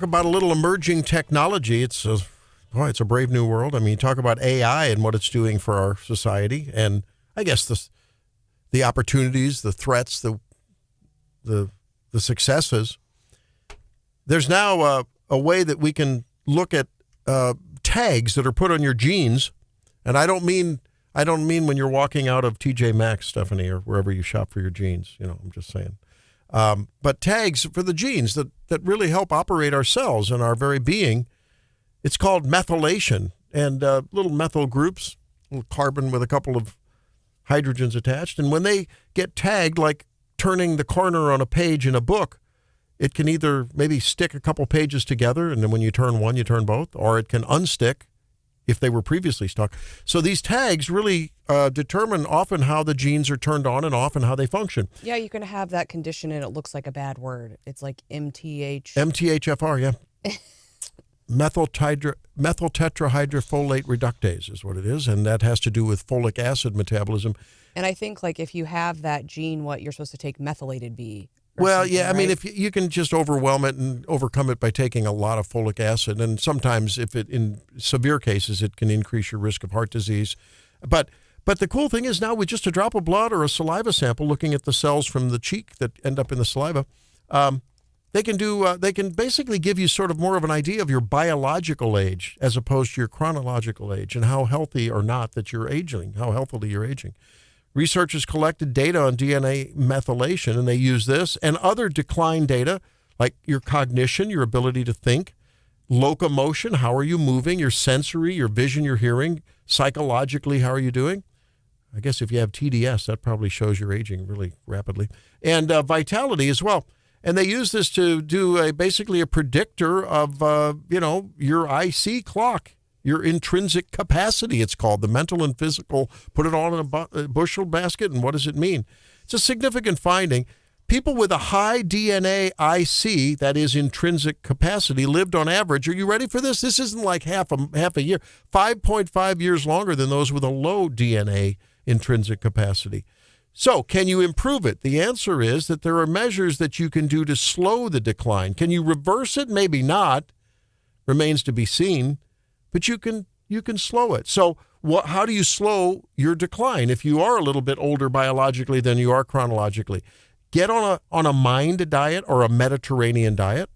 About a little emerging technology. It's a brave new world. I mean, talk about AI and what it's doing for our society, and I guess the opportunities, the threats, the successes. There's now a way that we can look at tags that are put on your jeans, and I don't mean when you're walking out of TJ Maxx, Stephanie, or wherever you shop for your jeans. I'm just saying. But tags for the genes that really help operate our cells and our very being. It's called methylation, and little methyl groups, little carbon with a couple of hydrogens attached. And when they get tagged, like turning the corner on a page in a book, it can either maybe stick a couple pages together, and then when you turn one, you turn both, or it can unstick if they were previously stuck. So these tags really determine often how the genes are turned on and off and how they function. Yeah, you can have that condition and it looks like a bad word. It's like MTH. MTHFR, yeah. Methyl tetrahydrofolate reductase is what it is, and that has to do with folic acid metabolism. And I think like if you have that gene, what you're supposed to take methylated B. Well, yeah, I mean, if you can just overwhelm it and overcome it by taking a lot of folic acid, and sometimes in severe cases, it can increase your risk of heart disease. But the cool thing is now with just a drop of blood or a saliva sample, looking at the cells from the cheek that end up in the saliva, they can basically give you sort of more of an idea of your biological age as opposed to your chronological age and how healthy or not that you're aging, how healthily you're aging. Researchers collected data on DNA methylation, and they use this and other decline data like your cognition, your ability to think, locomotion, how are you moving, your sensory, your vision, your hearing, psychologically, how are you doing? I guess if you have TDS, that probably shows you're aging really rapidly. And vitality as well. And they use this to do basically a predictor of, your IC clock. Your intrinsic capacity, it's called, the mental and physical. Put it all in a bushel basket, and what does it mean? It's a significant finding. People with a high DNA IC, that is intrinsic capacity, lived on average, are you ready for this? This isn't like half a year, 5.5 years longer than those with a low DNA intrinsic capacity. So can you improve it? The answer is that there are measures that you can do to slow the decline. Can you reverse it? Maybe not. Remains to be seen. But you can slow it. So how do you slow your decline if you are a little bit older biologically than you are chronologically? Get on a MIND diet or a Mediterranean diet,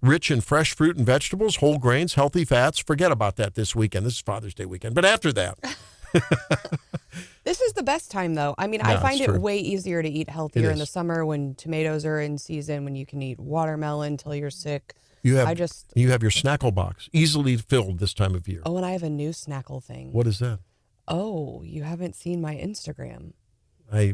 rich in fresh fruit and vegetables, whole grains, healthy fats. Forget about that this weekend. This is Father's Day weekend. But after that. This is the best time, though. I mean, I find it way easier to eat healthier in the summer when tomatoes are in season, when you can eat watermelon till you're sick. You have your Snackle box, easily filled this time of year. Oh, and I have a new Snackle thing. What is that? Oh, you haven't seen my Instagram. I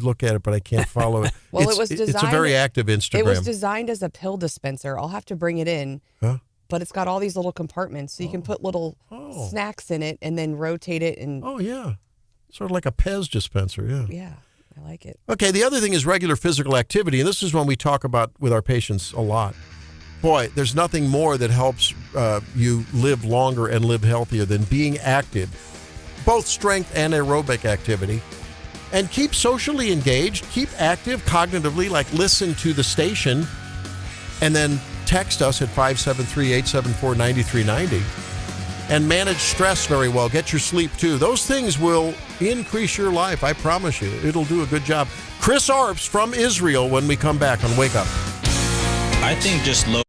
look at it, but I can't follow it. Well, it was designed. It's a very active Instagram. It was designed as a pill dispenser. I'll have to bring it in. Huh? But it's got all these little compartments, so you can put little snacks in it and then rotate it. And yeah, sort of like a Pez dispenser. Yeah. Yeah, I like it. Okay, the other thing is regular physical activity, and this is one we talk about with our patients a lot. Boy, there's nothing more that helps you live longer and live healthier than being active, both strength and aerobic activity. And keep socially engaged, keep active cognitively, like listen to the station, and then text us at 573-874-9390. And manage stress very well. Get your sleep, too. Those things will increase your life, I promise you. It'll do a good job. Chris Arps from Israel when we come back on Wake Up. I think just low.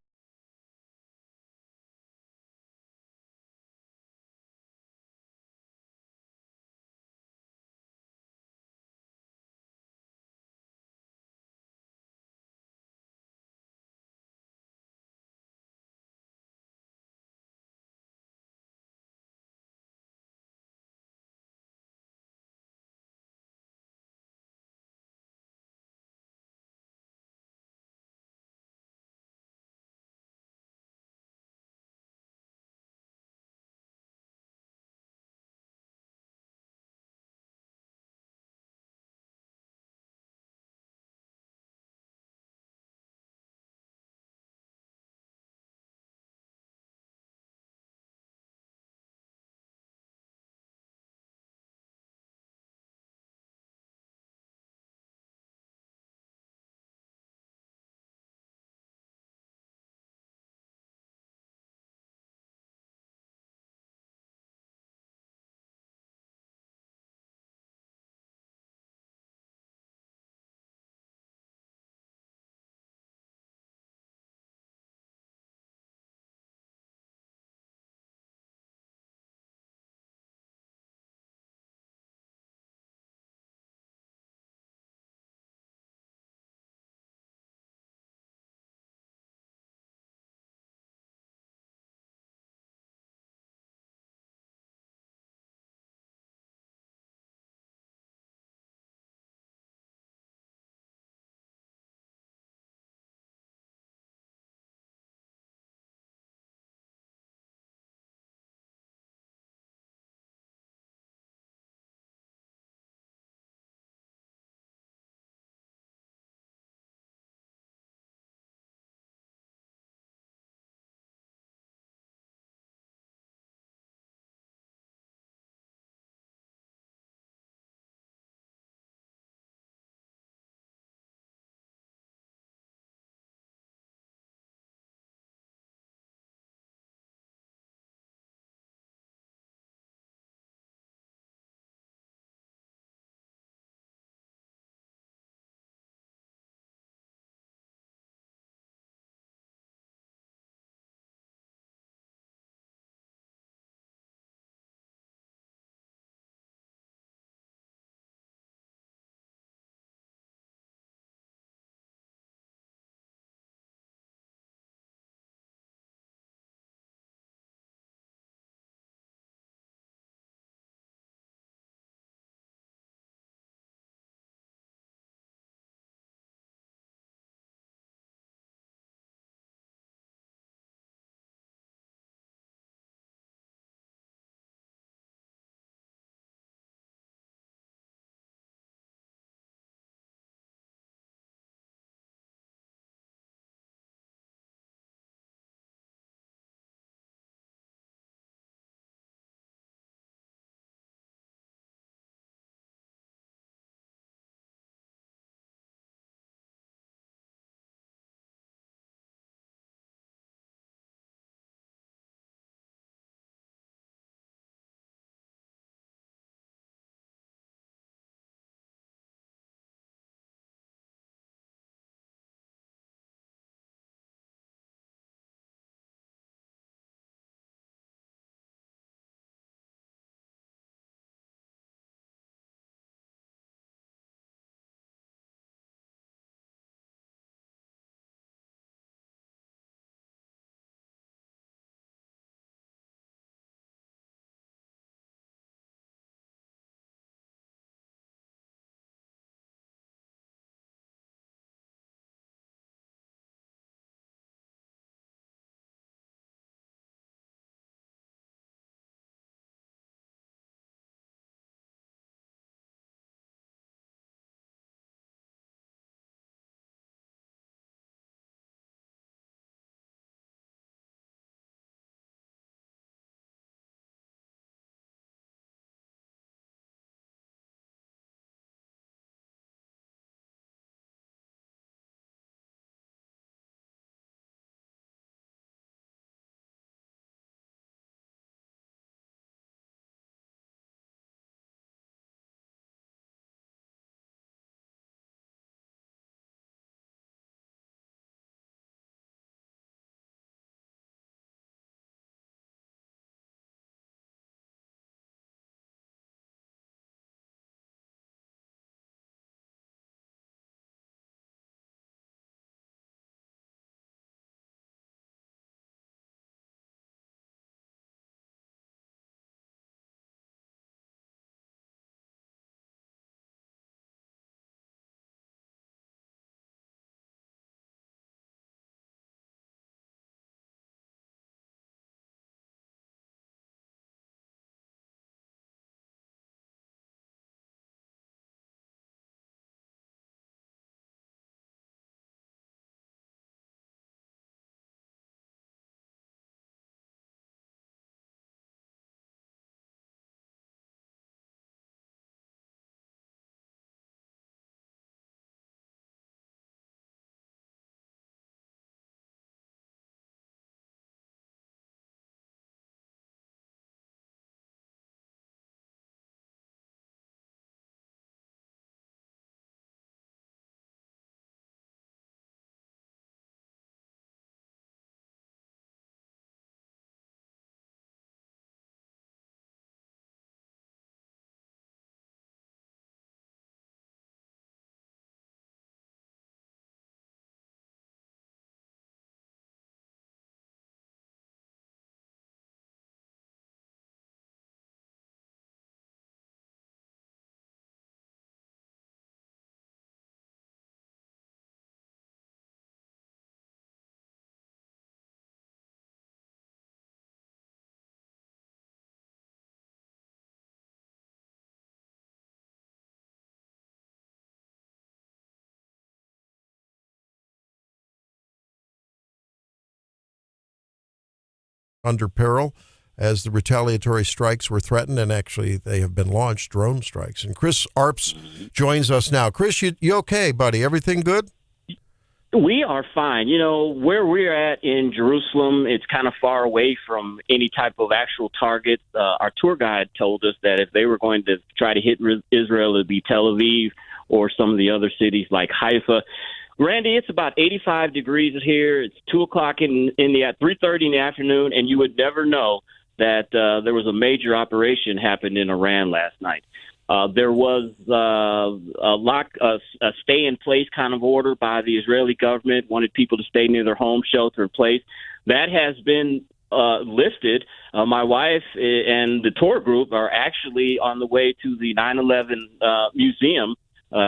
under peril as the retaliatory strikes were threatened, and actually they have been launched, drone strikes. And Chris Arps joins us now. Chris, you okay, buddy? Everything good? We are fine. You know, where we're at in Jerusalem, it's kind of far away from any type of actual target. Our tour guide told us that if they were going to try to hit Israel, it would be Tel Aviv or some of the other cities like Haifa. Randy, it's about 85 degrees here. It's 2 o'clock in the 3:30 in the afternoon, and you would never know that there was a major operation happened in Iran last night. There was a stay-in-place kind of order by the Israeli government, wanted people to stay near their home, shelter in place. That has been lifted. My wife and the tour group are actually on the way to the 9/11 museum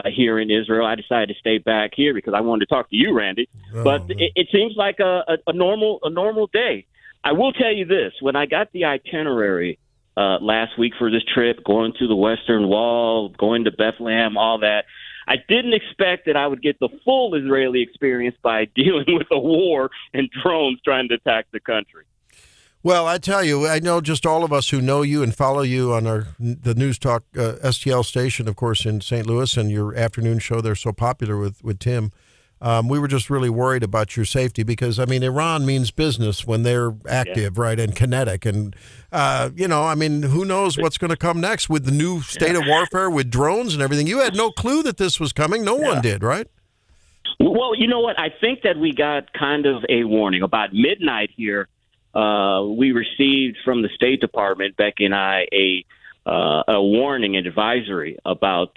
here in Israel. I decided to stay back here because I wanted to talk to you, Randy. But it seems like a normal day. I will tell you this: when I got the itinerary last week for this trip, going to the Western Wall, going to Bethlehem, all that, I didn't expect that I would get the full Israeli experience by dealing with a war and drones trying to attack the country. Well, I tell you, I know just all of us who know you and follow you on the News Talk STL station, of course, in St. Louis, and your afternoon show, they're so popular with Tim. We were just really worried about your safety because, I mean, Iran means business when they're active, right, and kinetic. And, who knows what's going to come next with the new state of warfare with drones and everything. You had no clue that this was coming. No one did, right? Well, you know what? I think that we got kind of a warning. About midnight here, we received from the State Department, Becky and I, a warning, an advisory about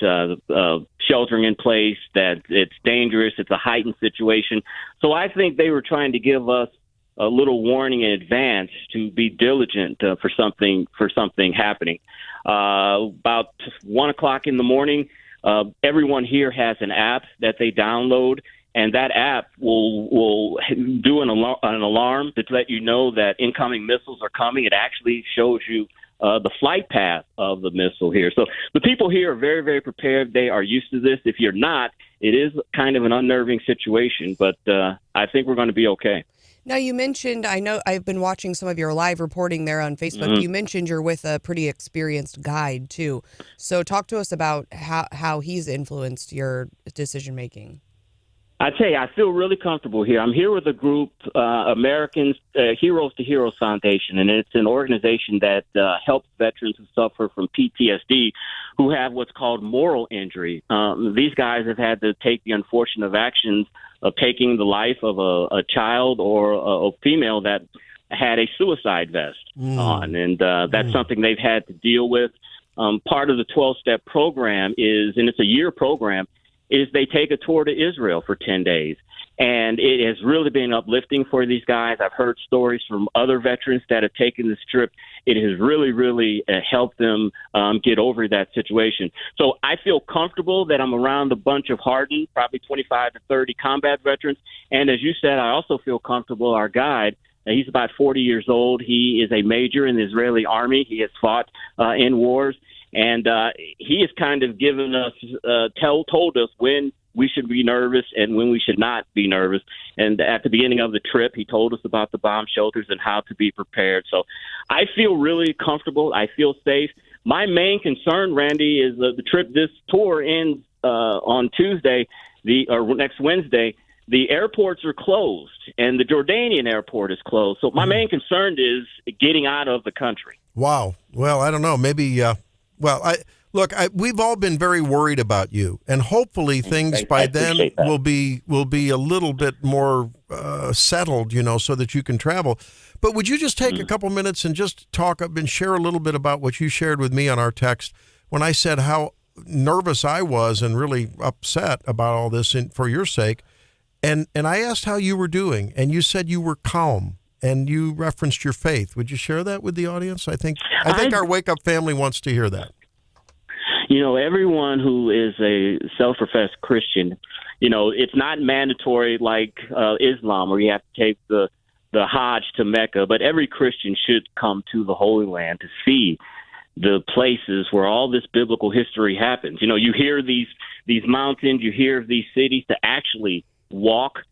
sheltering in place, that it's dangerous, it's a heightened situation. So I think they were trying to give us a little warning in advance to be diligent for something happening. About 1 o'clock in the morning, everyone here has an app that they download, and that app will do an alarm to let you know that incoming missiles are coming. It actually shows you the flight path of the missile here. So the people here are very, very prepared. They are used to this. If you're not, it is kind of an unnerving situation, but I think we're going to be okay. Now, you mentioned, I know I've been watching some of your live reporting there on Facebook. Mm-hmm. You mentioned you're with a pretty experienced guide, too. So talk to us about how he's influenced your decision-making. I tell you, I feel really comfortable here. I'm here with a group, Americans, Heroes to Heroes Foundation, and it's an organization that helps veterans who suffer from PTSD who have what's called moral injury. These guys have had to take the unfortunate actions of taking the life of a child or a female that had a suicide vest on, and that's something they've had to deal with. Part of the 12-step program is, and it's a year program, is they take a tour to Israel for 10 days. And it has really been uplifting for these guys. I've heard stories from other veterans that have taken this trip. It has really, really helped them get over that situation. So I feel comfortable that I'm around a bunch of hardened, probably 25 to 30 combat veterans. And as you said, I also feel comfortable. Our guide, he's about 40 years old. He is a major in the Israeli army. He has fought in wars. And he has kind of given us, told us when we should be nervous and when we should not be nervous. And at the beginning of the trip, he told us about the bomb shelters and how to be prepared. So I feel really comfortable. I feel safe. My main concern, Randy, is the trip. This tour ends on Tuesday, or next Wednesday. The airports are closed, and the Jordanian airport is closed. So my main concern is getting out of the country. Wow. Well, I don't know. Maybe. We've all been very worried about you, and hopefully things by then will be a little bit more settled, so that you can travel. But would you just take a couple minutes and just talk up and share a little bit about what you shared with me on our text when I said how nervous I was and really upset about all this for your sake, and I asked how you were doing, and you said you were calm. And you referenced your faith. Would you share that with the audience? I think our Wake Up family wants to hear that. Everyone who is a self-professed Christian, it's not mandatory like Islam where you have to take the Hajj to Mecca, but every Christian should come to the Holy Land to see the places where all this biblical history happens. You hear these mountains, you hear of these cities, to actually walk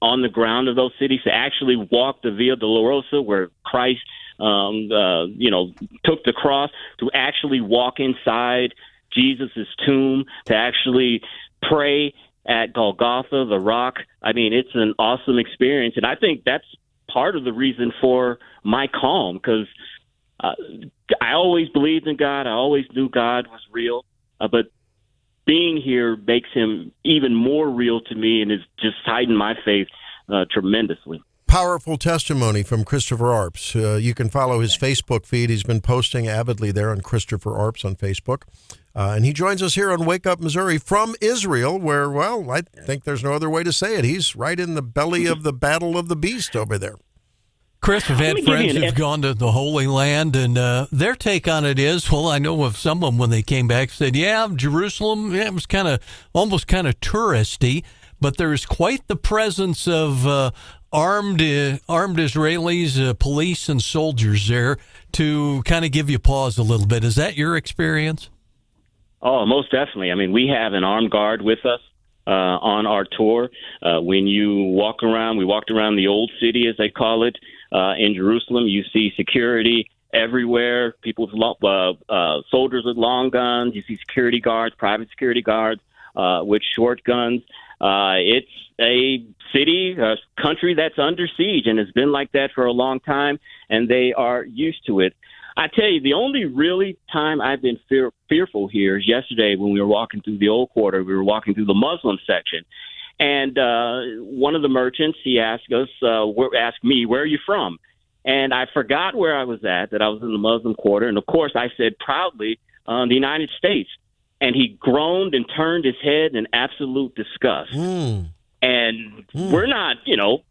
on the ground of those cities, to actually walk the Via Dolorosa where Christ, took the cross, to actually walk inside Jesus' tomb, to actually pray at Golgotha, the rock. I mean, it's an awesome experience. And I think that's part of the reason for my calm, because I always believed in God. I always knew God was real. But being here makes him even more real to me and has just heightened my faith tremendously. Powerful testimony from Christopher Arps. You can follow his Facebook feed. He's been posting avidly there on Christopher Arps on Facebook. And he joins us here on Wake Up Missouri from Israel, where, well, I think there's no other way to say it. He's right in the belly of the battle of the beast over there. Chris, I've had friends who've gone to the Holy Land, and their take on it is, well, I know of some of them when they came back said, yeah, Jerusalem, it was almost kind of touristy, but there's quite the presence of armed Israelis, police and soldiers there to kind of give you pause a little bit. Is that your experience? Oh, most definitely. I mean, we have an armed guard with us on our tour. When you walk around, we walked around the old city, as they call it, in Jerusalem. You see security everywhere, people with soldiers with long guns. You see security guards, private security guards with short guns. It's a city, a country that's under siege and has been like that for a long time, and they are used to it. I tell you, the only really time I've been fearful here is yesterday when we were walking through the old quarter. We were walking through the Muslim section, and one of the merchants, he asked me, where are you from? And I forgot where I was at, that I was in the Muslim quarter. And, of course, I said proudly, the United States. And he groaned and turned his head in absolute disgust. And we're not,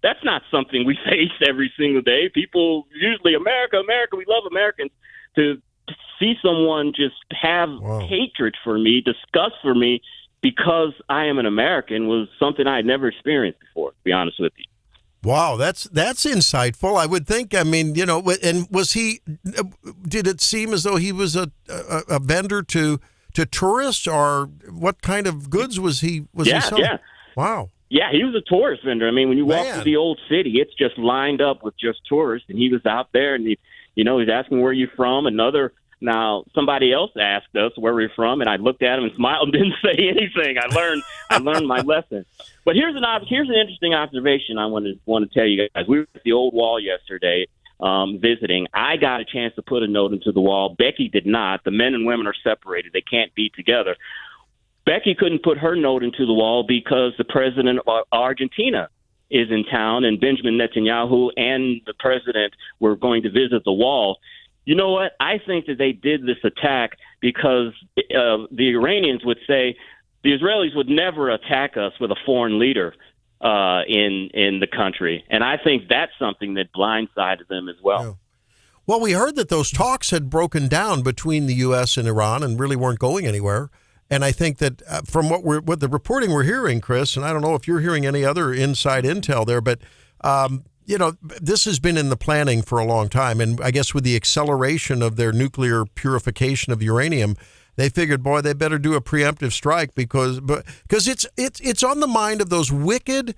that's not something we face every single day. People usually, America, we love Americans. To see someone just have hatred for me, disgust for me, because I am an American was something I had never experienced before, to be honest with you. Wow, that's insightful. I would think, and was he, did it seem as though he was a vendor to tourists, or what kind of goods was he selling? Yeah. Wow. Yeah, he was a tourist vendor. I mean, when you walk through the old city, it's just lined up with just tourists, and he was out there, and he's asking where you're from. Now somebody else asked us where we're from, and I looked at him and smiled and didn't say anything. I learned my lesson. But here's an interesting observation I want to tell you guys. We were at the old wall yesterday visiting. I got a chance to put a note into the wall. Becky did not. The men and women are separated. They can't be together. Becky couldn't put her note into the wall because the president of Argentina is in town, and Benjamin Netanyahu and the president were going to visit the wall. You know what? I think that they did this attack because the Iranians would say the Israelis would never attack us with a foreign leader in the country. And I think that's something that blindsided them as well. Yeah. Well, we heard that those talks had broken down between the U.S. and Iran and really weren't going anywhere. And I think that from what the reporting we're hearing, Chris, and I don't know if you're hearing any other inside intel there, but this has been in the planning for a long time. And I guess with the acceleration of their nuclear purification of uranium, they figured, boy, they better do a preemptive strike because it's on the mind of those wicked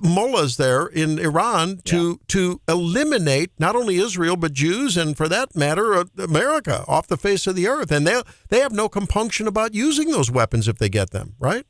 mullahs there in Iran to eliminate not only Israel but Jews and, for that matter, America off the face of the earth. And they have no compunction about using those weapons if they get them, right?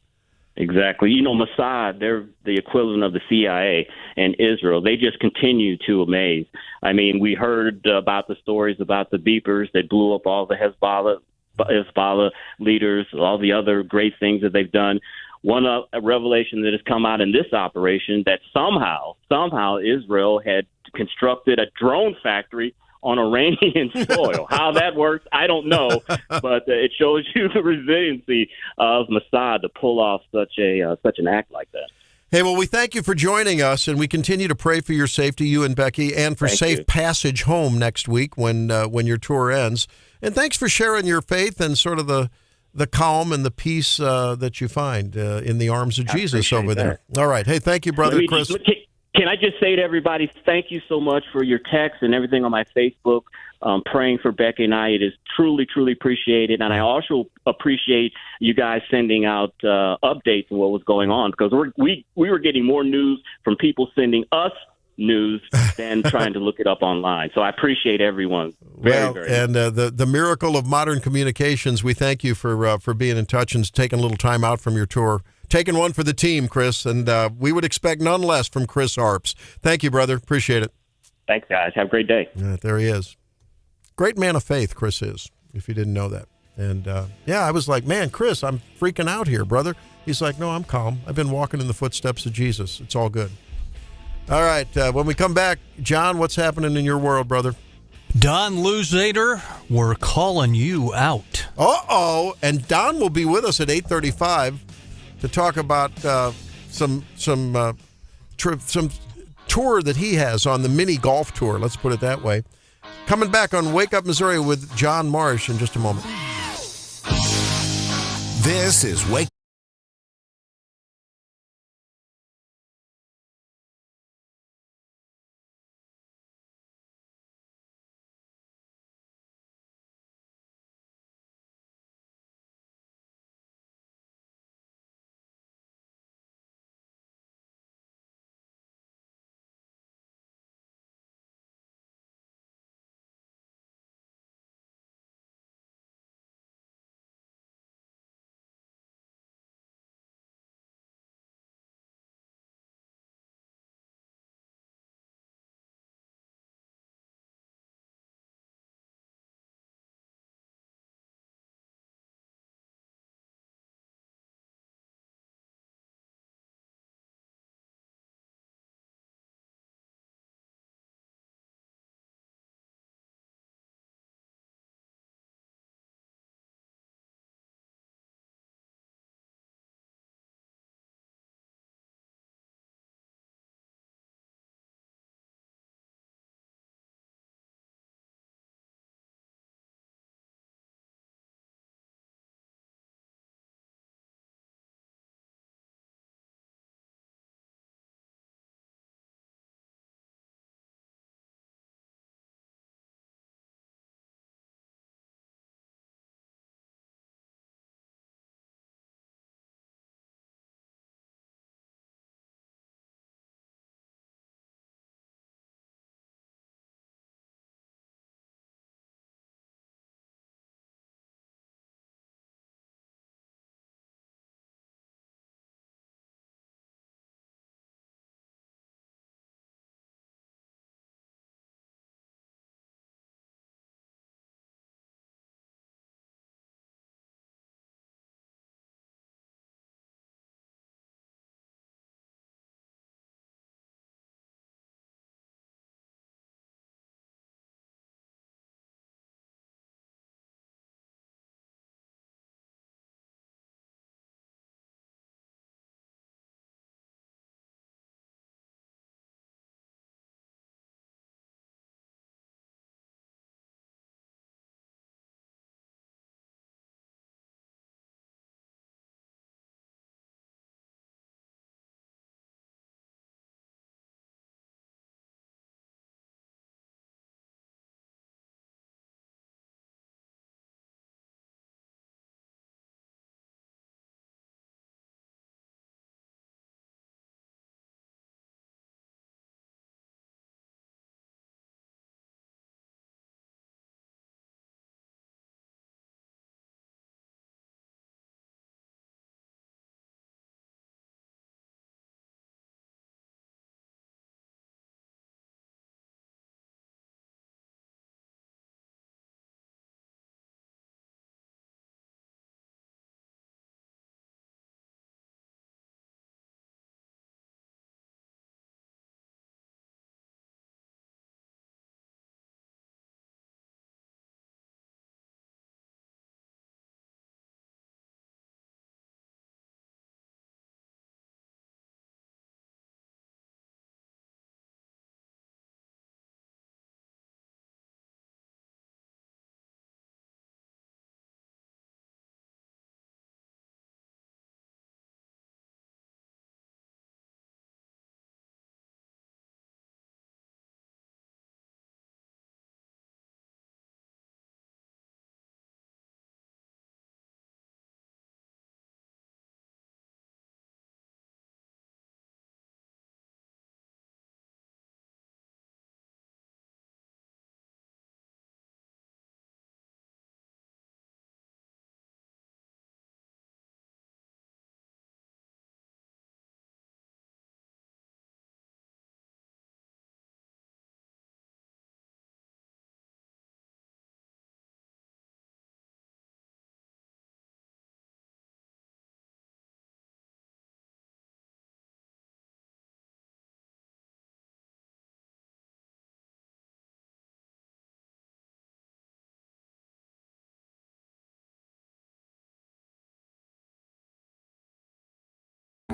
Exactly. Mossad, they're the equivalent of the CIA in Israel. They just continue to amaze. I mean, we heard about the stories about the beepers that blew up all the Hezbollah leaders, all the other great things that they've done. One revelation that has come out in this operation that somehow Israel had constructed a drone factory on Iranian soil. How that works, I don't know, but it shows you the resiliency of Mossad to pull off such an act like that. Hey, well, we thank you for joining us, and we continue to pray for your safety, you and Becky, and for safe passage home next week when your tour ends. And thanks for sharing your faith and sort of the calm and the peace that you find in the arms of Jesus over there. All right. Hey, thank you, brother Chris. Can I just say to everybody, thank you so much for your texts and everything on my Facebook, praying for Becky and I. It is truly, truly appreciated. And I also appreciate you guys sending out updates on what was going on, because we were getting more news from people sending us news than trying to look it up online. So I appreciate everyone very much. And the miracle of modern communications, we thank you for being in touch and taking a little time out from your tour. Taking one for the team, Chris, and we would expect none less from Chris Harps. Thank you, brother. Appreciate it. Thanks, guys. Have a great day. There he is. Great man of faith, Chris is, if you didn't know that. And, I was like, man, Chris, I'm freaking out here, brother. He's like, no, I'm calm. I've been walking in the footsteps of Jesus. It's all good. All right, when we come back, John, what's happening in your world, brother? Don Luzader, we're calling you out. Uh-oh, and Don will be with us at 8:35 to talk about some tour that he has on the mini golf tour. Let's put it that way. Coming back on Wake Up Missouri with John Marsh in just a moment. This is Wake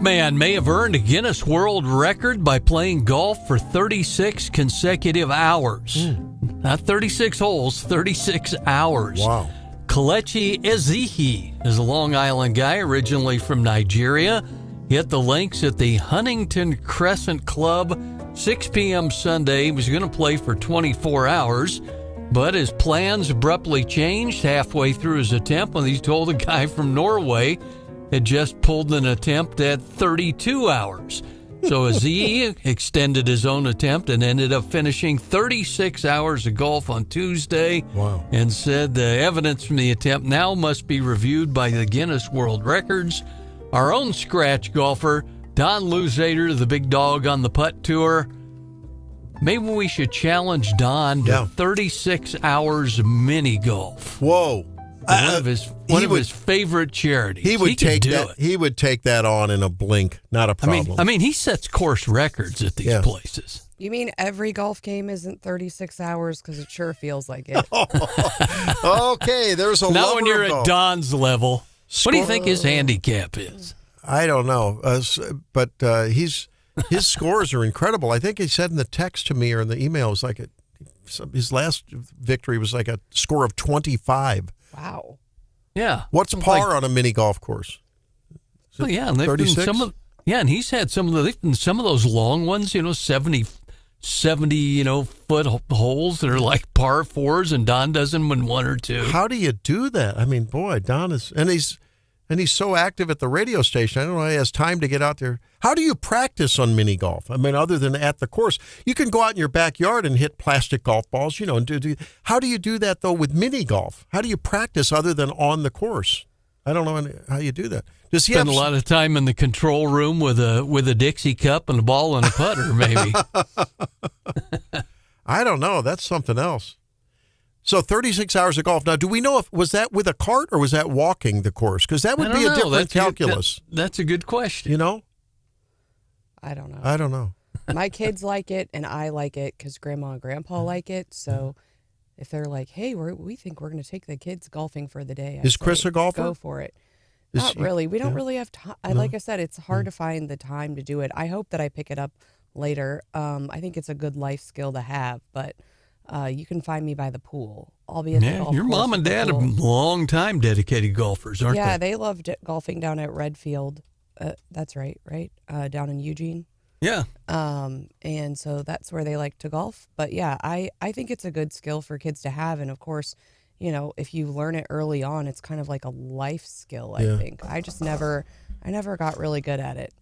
Man may have earned a Guinness World Record by playing golf for 36 consecutive hours. Not 36 holes, 36 hours. Wow. Kelechi Ezehi is a Long Island guy, originally from Nigeria. Hit the links at the Huntington Crescent Club, 6 p.m. Sunday. He was going to play for 24 hours, but his plans abruptly changed halfway through his attempt when he told a guy from Norway had just pulled an attempt at 32 hours. So Ezehi extended his own attempt and ended up finishing 36 hours of golf on Tuesday. Wow. And said the evidence from the attempt now must be reviewed by the Guinness World Records. Our own scratch golfer, Don Luzader, the big dog on the putt tour. Maybe we should challenge Don to 36 hours of mini golf. Whoa. One of his favorite charities. He would take that on in a blink. Not a problem. I mean, he sets course records at these places. You mean every golf game isn't 36 hours? Because it sure feels like it. Okay, there's a Not when you're at Don's level. What do you think his handicap is? I don't know, but his scores are incredible. I think he said in the text to me or in the email, it was like his last victory was like a score of 25. Wow. Yeah. What's par on a mini golf course? Well, yeah, and they've been 36? and he's had some of those long ones, 70 foot holes that are like par fours, and Don does them in one or two. How do you do that? I mean, boy, Don is, and he's so active at the radio station. I don't know how he has time to get out there. How do you practice on mini golf? I mean, other than at the course, you can go out in your backyard and hit plastic golf balls, and how do you do that though with mini golf? How do you practice other than on the course? I don't know how you do that. Does he spend a lot of time in the control room with a Dixie cup and a ball and a putter, maybe? I don't know. That's something else. So 36 hours of golf. Now, do we know was that with a cart or was that walking the course? Because that would be a different calculus. That's a good question. I don't know. I don't know. My kids like it, and I like it because Grandma and Grandpa like it. So if they're like, hey, we think we're going to take the kids golfing for the day. Is Chris a golfer? Go for it. Not really. We don't really have time. Like I said, it's hard to find the time to do it. I hope that I pick it up later. I think it's a good life skill to have, but you can find me by the pool. I'll be at the golf your course mom and at the dad are pool. long time dedicated golfers, aren't they? Yeah, they loved golfing down at Redfield. That's right? Down in Eugene. Yeah. And so that's where they like to golf. But yeah, I think it's a good skill for kids to have. And of course, if you learn it early on, it's kind of like a life skill, I think. I never got really good at it.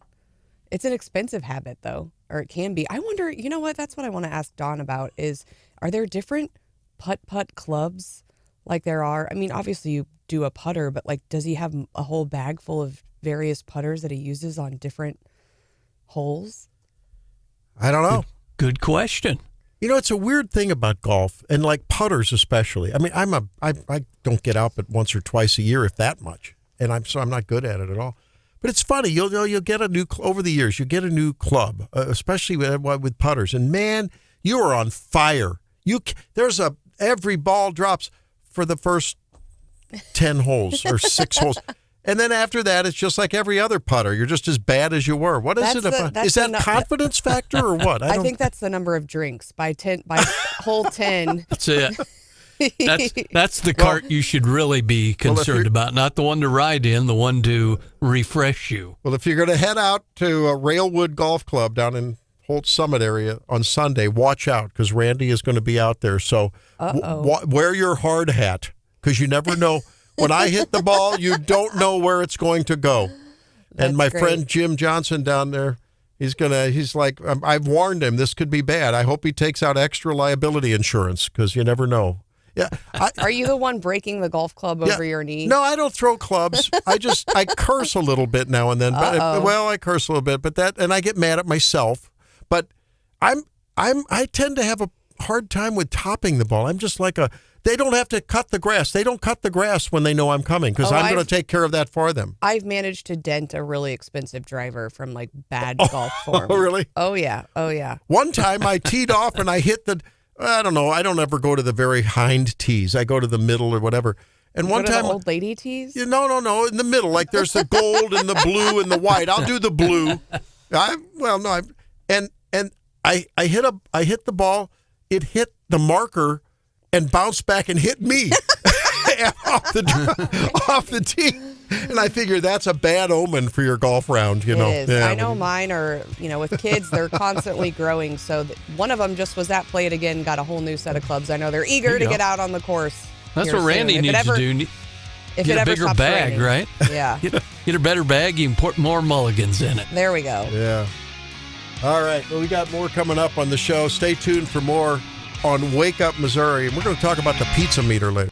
It's an expensive habit though, or it can be. I wonder, that's what I want to ask Don about is, are there different putt clubs like there are? I mean, obviously you do a putter, but like, does he have a whole bag full of various putters that he uses on different holes? I don't know. Good question. It's a weird thing about golf and like putters especially. I mean, I don't get out but once or twice a year, if that much, and I'm not good at it at all. But it's funny, you'll get over the years, you get a new club, especially with putters, and man, you are on fire. Every ball drops for the first 10 holes or 6 holes. And then after that, it's just like every other putter. You're just as bad as you were. What is it about? Is that confidence factor or what? I think that's the number of drinks by hole 10. That's it. That's the cart you should really be concerned about, not the one to ride in, the one to refresh you. Well, if you're going to head out to a Railwood Golf Club down in Holt Summit area on Sunday, watch out because Randy is going to be out there. So wear your hard hat because you never know. When I hit the ball, you don't know where it's going to go. And my friend Jim Johnson down there, he's like, I've warned him, this could be bad. I hope he takes out extra liability insurance because you never know. Yeah. Are you the one breaking the golf club over your knee? No, I don't throw clubs. I curse a little bit now and then. But, I curse a little bit, and I get mad at myself. But I tend to have a hard time with topping the ball. I'm just like they don't have to cut the grass. They don't cut the grass when they know I'm coming because I'm going to take care of that for them. I've managed to dent a really expensive driver from like bad golf form. Oh, really? Oh, yeah. One time I teed off and I hit I don't know. I don't ever go to the very hind tees. I go to the middle or whatever. And one Go to the time, old lady tees? no, in the middle. Like there's the gold and the blue and the white. I'll do the blue. I hit the ball. It hit the marker and bounced back and hit me off the tee. And I figure that's a bad omen for your golf round. It is. Yeah. I know mine are. With kids, they're constantly growing. So one of them just was at Play It Again, got a whole new set of clubs. I know they're eager to get out on the course. That's what Randy needs to do. Get a bigger bag, right? Yeah. Get a better bag. You can put more mulligans in it. There we go. Yeah. All right. Well, we got more coming up on the show. Stay tuned for more on Wake Up Missouri. And we're going to talk about the pizza meter later.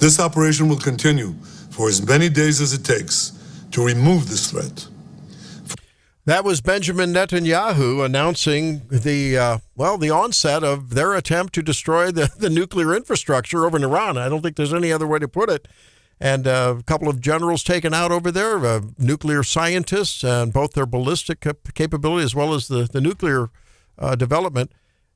This operation will continue for as many days as it takes to remove this threat. That was Benjamin Netanyahu announcing the onset of their attempt to destroy the nuclear infrastructure over in Iran. I don't think there's any other way to put it. And a couple of generals taken out over there, nuclear scientists, and both their ballistic capability as well as the nuclear development.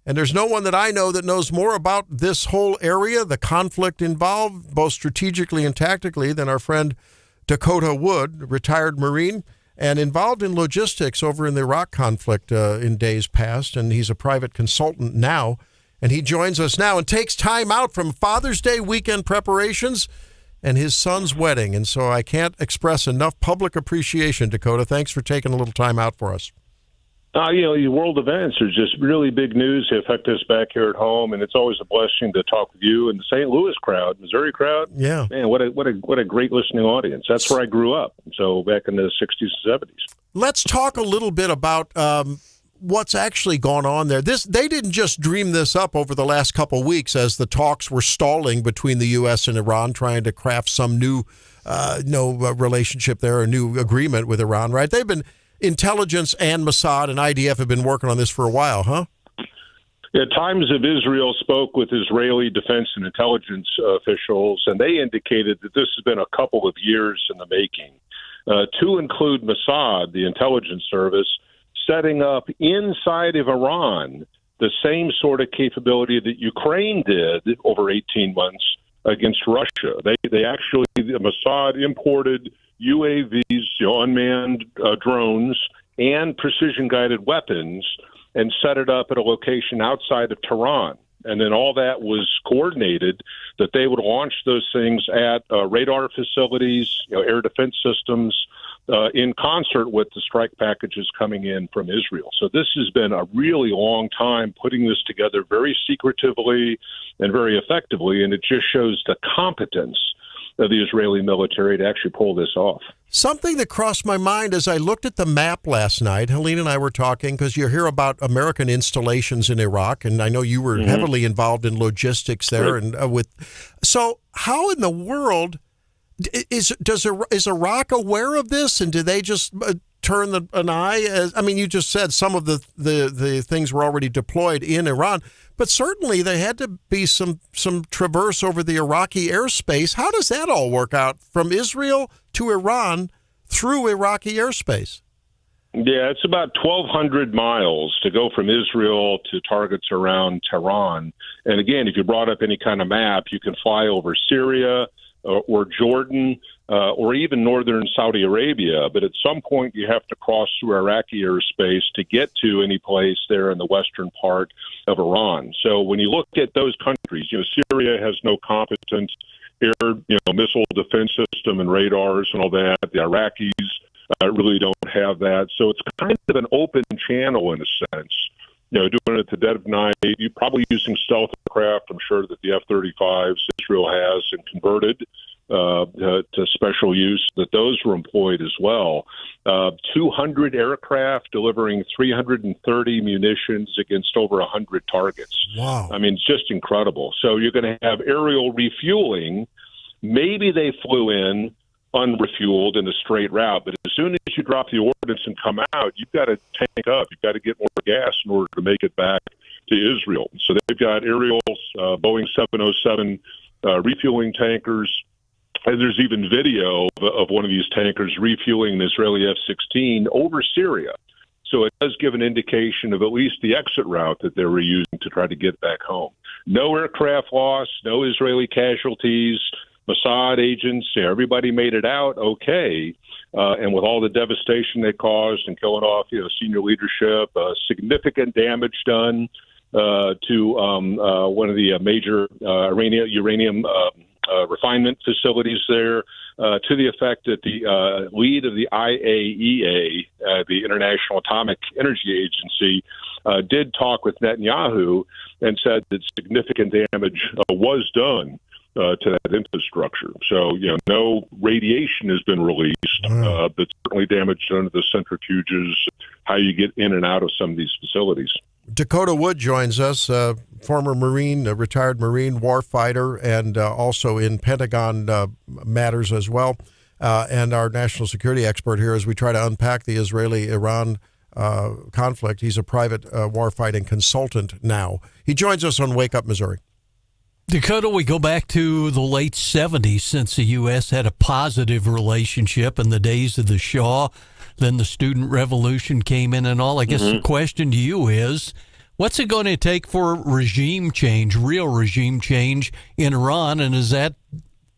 And there's no one that I know that knows more about this whole area, the conflict involved, both strategically and tactically, than our friend Dakota Wood, retired Marine, and involved in logistics over in the Iraq conflict in days past. And he's a private consultant now. And he joins us now and takes time out from Father's Day weekend preparations and his son's wedding. And so I can't express enough public appreciation, Dakota. Thanks for taking a little time out for us. The world events are just really big news. They affect us back here at home, and it's always a blessing to talk with you and the St. Louis crowd, Missouri crowd. Yeah, man, what a great listening audience. That's where I grew up. So back in the 60s and 70s. Let's talk a little bit about what's actually gone on there. They didn't just dream this up over the last couple of weeks as the talks were stalling between the U.S. and Iran, trying to craft some new relationship there, a new agreement with Iran. Right? They've been. Intelligence and Mossad and IDF have been working on this for a while, huh? Yeah, Times of Israel spoke with Israeli defense and intelligence officials, and they indicated that this has been a couple of years in the making, to include Mossad, the intelligence service, setting up inside of Iran the same sort of capability that Ukraine did over 18 months against Russia. They actually, the Mossad imported UAVs, unmanned drones, and precision-guided weapons, and set it up at a location outside of Tehran. And then all that was coordinated that they would launch those things at radar facilities, air defense systems, in concert with the strike packages coming in from Israel. So this has been a really long time putting this together very secretively and very effectively, and it just shows the competence of the Israeli military to actually pull this off. Something that crossed my mind as I looked at the map last night, Helene and I were talking, because you hear about American installations in Iraq, and I know you were heavily involved in logistics there. Right. And so how in the world is Iraq aware of this, and do they just turn an eye? You just said some of the things were already deployed in Iran, but certainly there had to be some traverse over the Iraqi airspace. How does that all work out from Israel to Iran through Iraqi airspace? Yeah, it's about 1,200 miles to go from Israel to targets around Tehran. And again, if you brought up any kind of map, you can fly over Syria or Jordan, or even northern Saudi Arabia. But at some point, you have to cross through Iraqi airspace to get to any place there in the western part of Iran. So when you look at those countries, Syria has no competent air, missile defense system and radars and all that. The Iraqis really don't have that. So it's kind of an open channel in a sense. Doing it at the dead of night, you're probably using stealth aircraft. I'm sure that the F-35s Israel has and converted to special use, that those were employed as well. 200 aircraft delivering 330 munitions against over 100 targets. Wow. It's just incredible. So you're going to have aerial refueling. Maybe they flew in unrefueled in a straight route, but as soon as you drop the ordnance and come out, you've got to tank up. You've got to get more gas in order to make it back to Israel. So they've got aerials, Boeing 707 refueling tankers, and there's even video of one of these tankers refueling an Israeli F-16 over Syria. So it does give an indication of at least the exit route that they were using to try to get back home. No aircraft loss, no Israeli casualties. Mossad agents, everybody made it out okay. And with all the devastation they caused and killing off, senior leadership, significant damage done to one of the major uranium refinement facilities there, to the effect that the lead of the IAEA, the International Atomic Energy Agency, did talk with Netanyahu and said that significant damage was done to that infrastructure. So, no radiation has been released, but certainly damage done to the centrifuges, how you get in and out of some of these facilities. Dakota Wood joins us, former Marine, a retired Marine warfighter, and also in Pentagon matters as well, and our national security expert here as we try to unpack the Israeli-Iran conflict. He's a private warfighting consultant now. He joins us on Wake Up Missouri. Dakota, we go back to the late 70s since the U.S. had a positive relationship in the days of the Shah. Then the student revolution came in and all. I guess the question to you is, what's it going to take for regime change, real regime change in Iran, and is that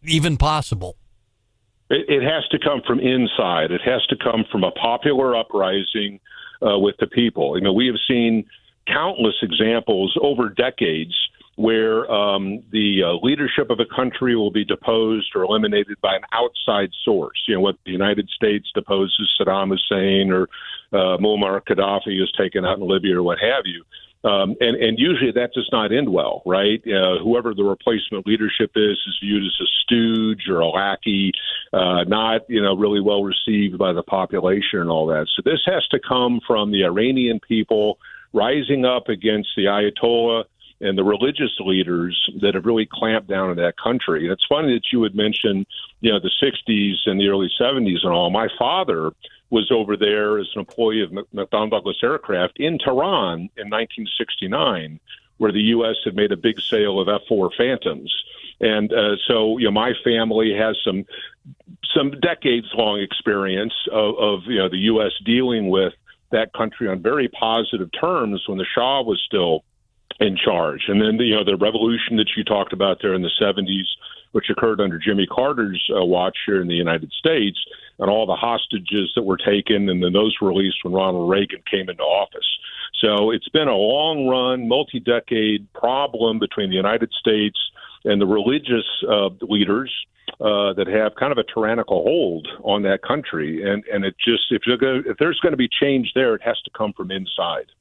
even possible? It has to come from inside. It has to come from a popular uprising with the people. We have seen countless examples over decades where the leadership of a country will be deposed or eliminated by an outside source. What the United States deposes Saddam Hussein or Muammar Gaddafi is taken out in Libya or what have you. And usually that does not end well, right? Whoever the replacement leadership is viewed as a stooge or a lackey, not, really well received by the population and all that. So this has to come from the Iranian people rising up against the Ayatollah and the religious leaders that have really clamped down in that country. And it's funny that you would mention, the 60s and the early 70s and all. My father was over there as an employee of McDonnell Douglas Aircraft in Tehran in 1969, where the U.S. had made a big sale of F-4 Phantoms. And so, my family has some decades-long experience of the U.S. dealing with that country on very positive terms when the Shah was still in charge. And then, the revolution that you talked about there in the 70s, which occurred under Jimmy Carter's watch here in the United States, and all the hostages that were taken, and then those were released when Ronald Reagan came into office. So it's been a long-run, multi-decade problem between the United States and the religious leaders that have kind of a tyrannical hold on that country. And it just, if there's going to be change there, it has to come from inside.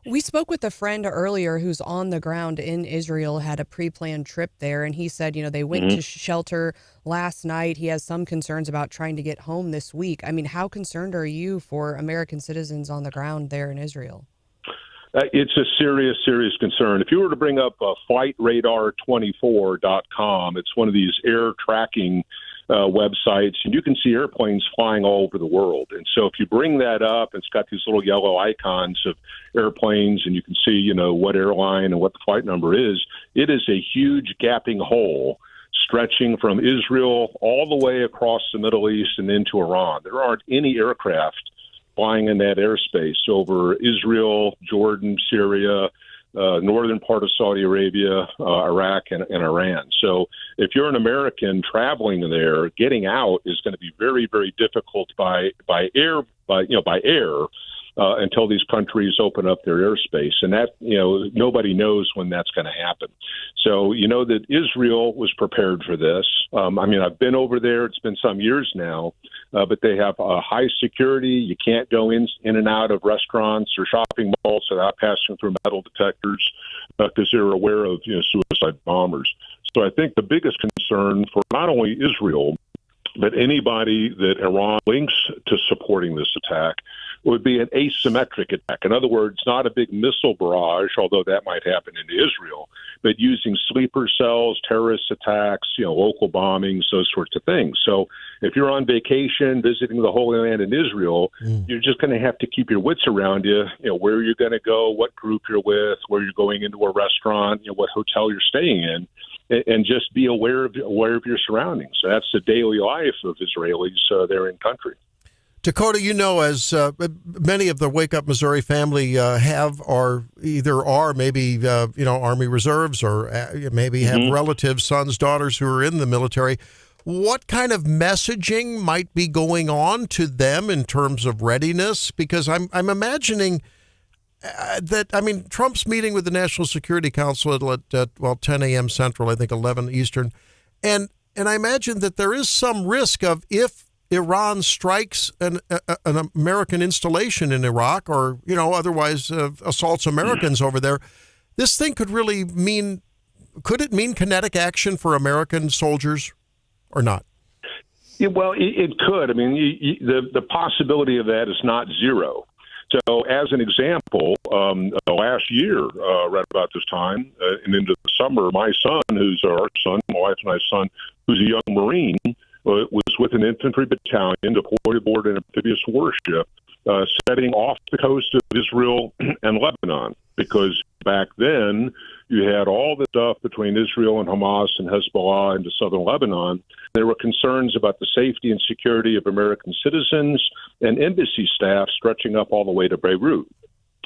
We spoke with a friend earlier who's on the ground in Israel, had a pre-planned trip there, and he said, they went to shelter last night. He has some concerns about trying to get home this week. I mean, how concerned are you for American citizens on the ground there in Israel? It's a serious, serious concern. If you were to bring up flightradar24.com, it's one of these air tracking websites, and you can see airplanes flying all over the world. And so if you bring that up, it's got these little yellow icons of airplanes, and you can see, what airline and what the flight number is. It is a huge gaping hole stretching from Israel all the way across the Middle East and into Iran. There aren't any aircraft flying in that airspace over Israel, Jordan, Syria, northern part of Saudi Arabia, Iraq, and Iran. So if you're an American traveling there, getting out is going to be very, very difficult by air until these countries open up their airspace. And that, nobody knows when that's going to happen. So, that Israel was prepared for this. I've been over there. It's been some years now, but they have high security. You can't go in and out of restaurants or shopping malls without passing through metal detectors because they're aware of suicide bombers. So I think the biggest concern for not only Israel, but anybody that Iran links to supporting this attack would be an asymmetric attack. In other words, not a big missile barrage, although that might happen into Israel, but using sleeper cells, terrorist attacks, local bombings, those sorts of things. So if you're on vacation visiting the Holy Land in Israel, you're just going to have to keep your wits around you, where you're going to go, what group you're with, where you're going into a restaurant, what hotel you're staying in, and just be aware of your surroundings. So that's the daily life of Israelis there in country. Dakota, as many of the Wake Up Missouri family have, or either are maybe, Army Reserves, or maybe have relatives, sons, daughters who are in the military. What kind of messaging might be going on to them in terms of readiness? Because I'm imagining that, Trump's meeting with the National Security Council at 10 a.m. Central, I think 11 Eastern. And I imagine that there is some risk of, if Iran strikes an American installation in Iraq, or, otherwise assaults Americans over there, this thing could mean kinetic action for American soldiers or not? Yeah, well, it could. The possibility of that is not zero. So, as an example, last year, right about this time, and into the summer, my son, who's our son, my wife and I's son, who's a young Marine, was with an infantry battalion deployed aboard an amphibious warship, setting off the coast of Israel and Lebanon. Because back then, you had all the stuff between Israel and Hamas and Hezbollah into southern Lebanon. There were concerns about the safety and security of American citizens and embassy staff stretching up all the way to Beirut.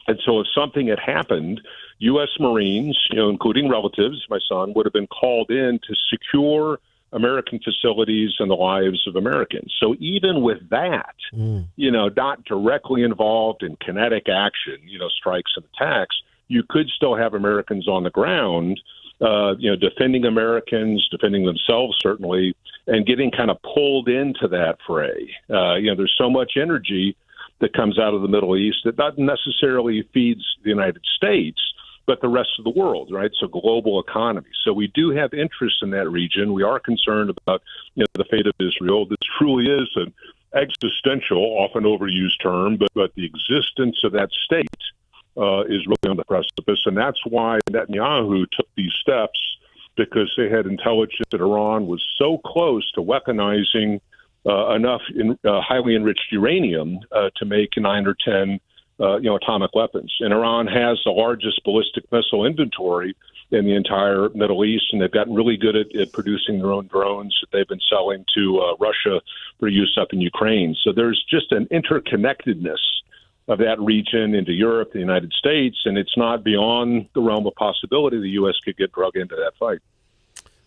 And so if something had happened, U.S. Marines, including relatives, my son, would have been called in to secure American facilities and the lives of Americans. So even with that, not directly involved in kinetic action, strikes and attacks, you could still have Americans on the ground, defending Americans, defending themselves, certainly, and getting kind of pulled into that fray. There's so much energy that comes out of the Middle East that not necessarily feeds the United States, but the rest of the world, right? So global economy. So we do have interest in that region. We are concerned about the fate of Israel. This truly is an existential, often overused term, but the existence of that state is really on the precipice. And that's why Netanyahu took these steps, because they had intelligence that Iran was so close to weaponizing enough highly enriched uranium to make 9 or 10 atomic weapons. And Iran has the largest ballistic missile inventory in the entire Middle East, and they've gotten really good at producing their own drones that they've been selling to Russia for use up in Ukraine. So there's just an interconnectedness of that region into Europe, the United States, and it's not beyond the realm of possibility the U.S. could get drug into that fight.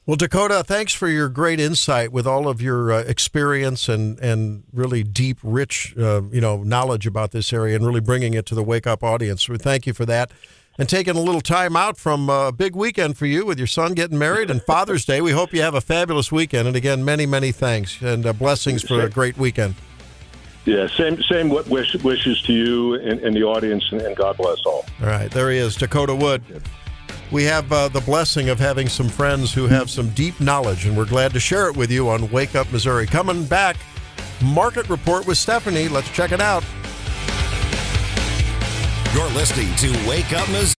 Well, Dakota, thanks for your great insight with all of your experience and really deep, rich, knowledge about this area, and really bringing it to the Wake Up audience. We thank you for that, and taking a little time out from a big weekend for you with your son getting married and Father's Day. We hope you have a fabulous weekend. And again, many, many thanks and blessings for a great weekend. Yeah, same wishes to you and the audience, and God bless all. All right, there he is, Dakota Wood. We have the blessing of having some friends who have some deep knowledge, and we're glad to share it with you on Wake Up Missouri. Coming back, Market Report with Stephanie. Let's check it out. You're listening to Wake Up Missouri.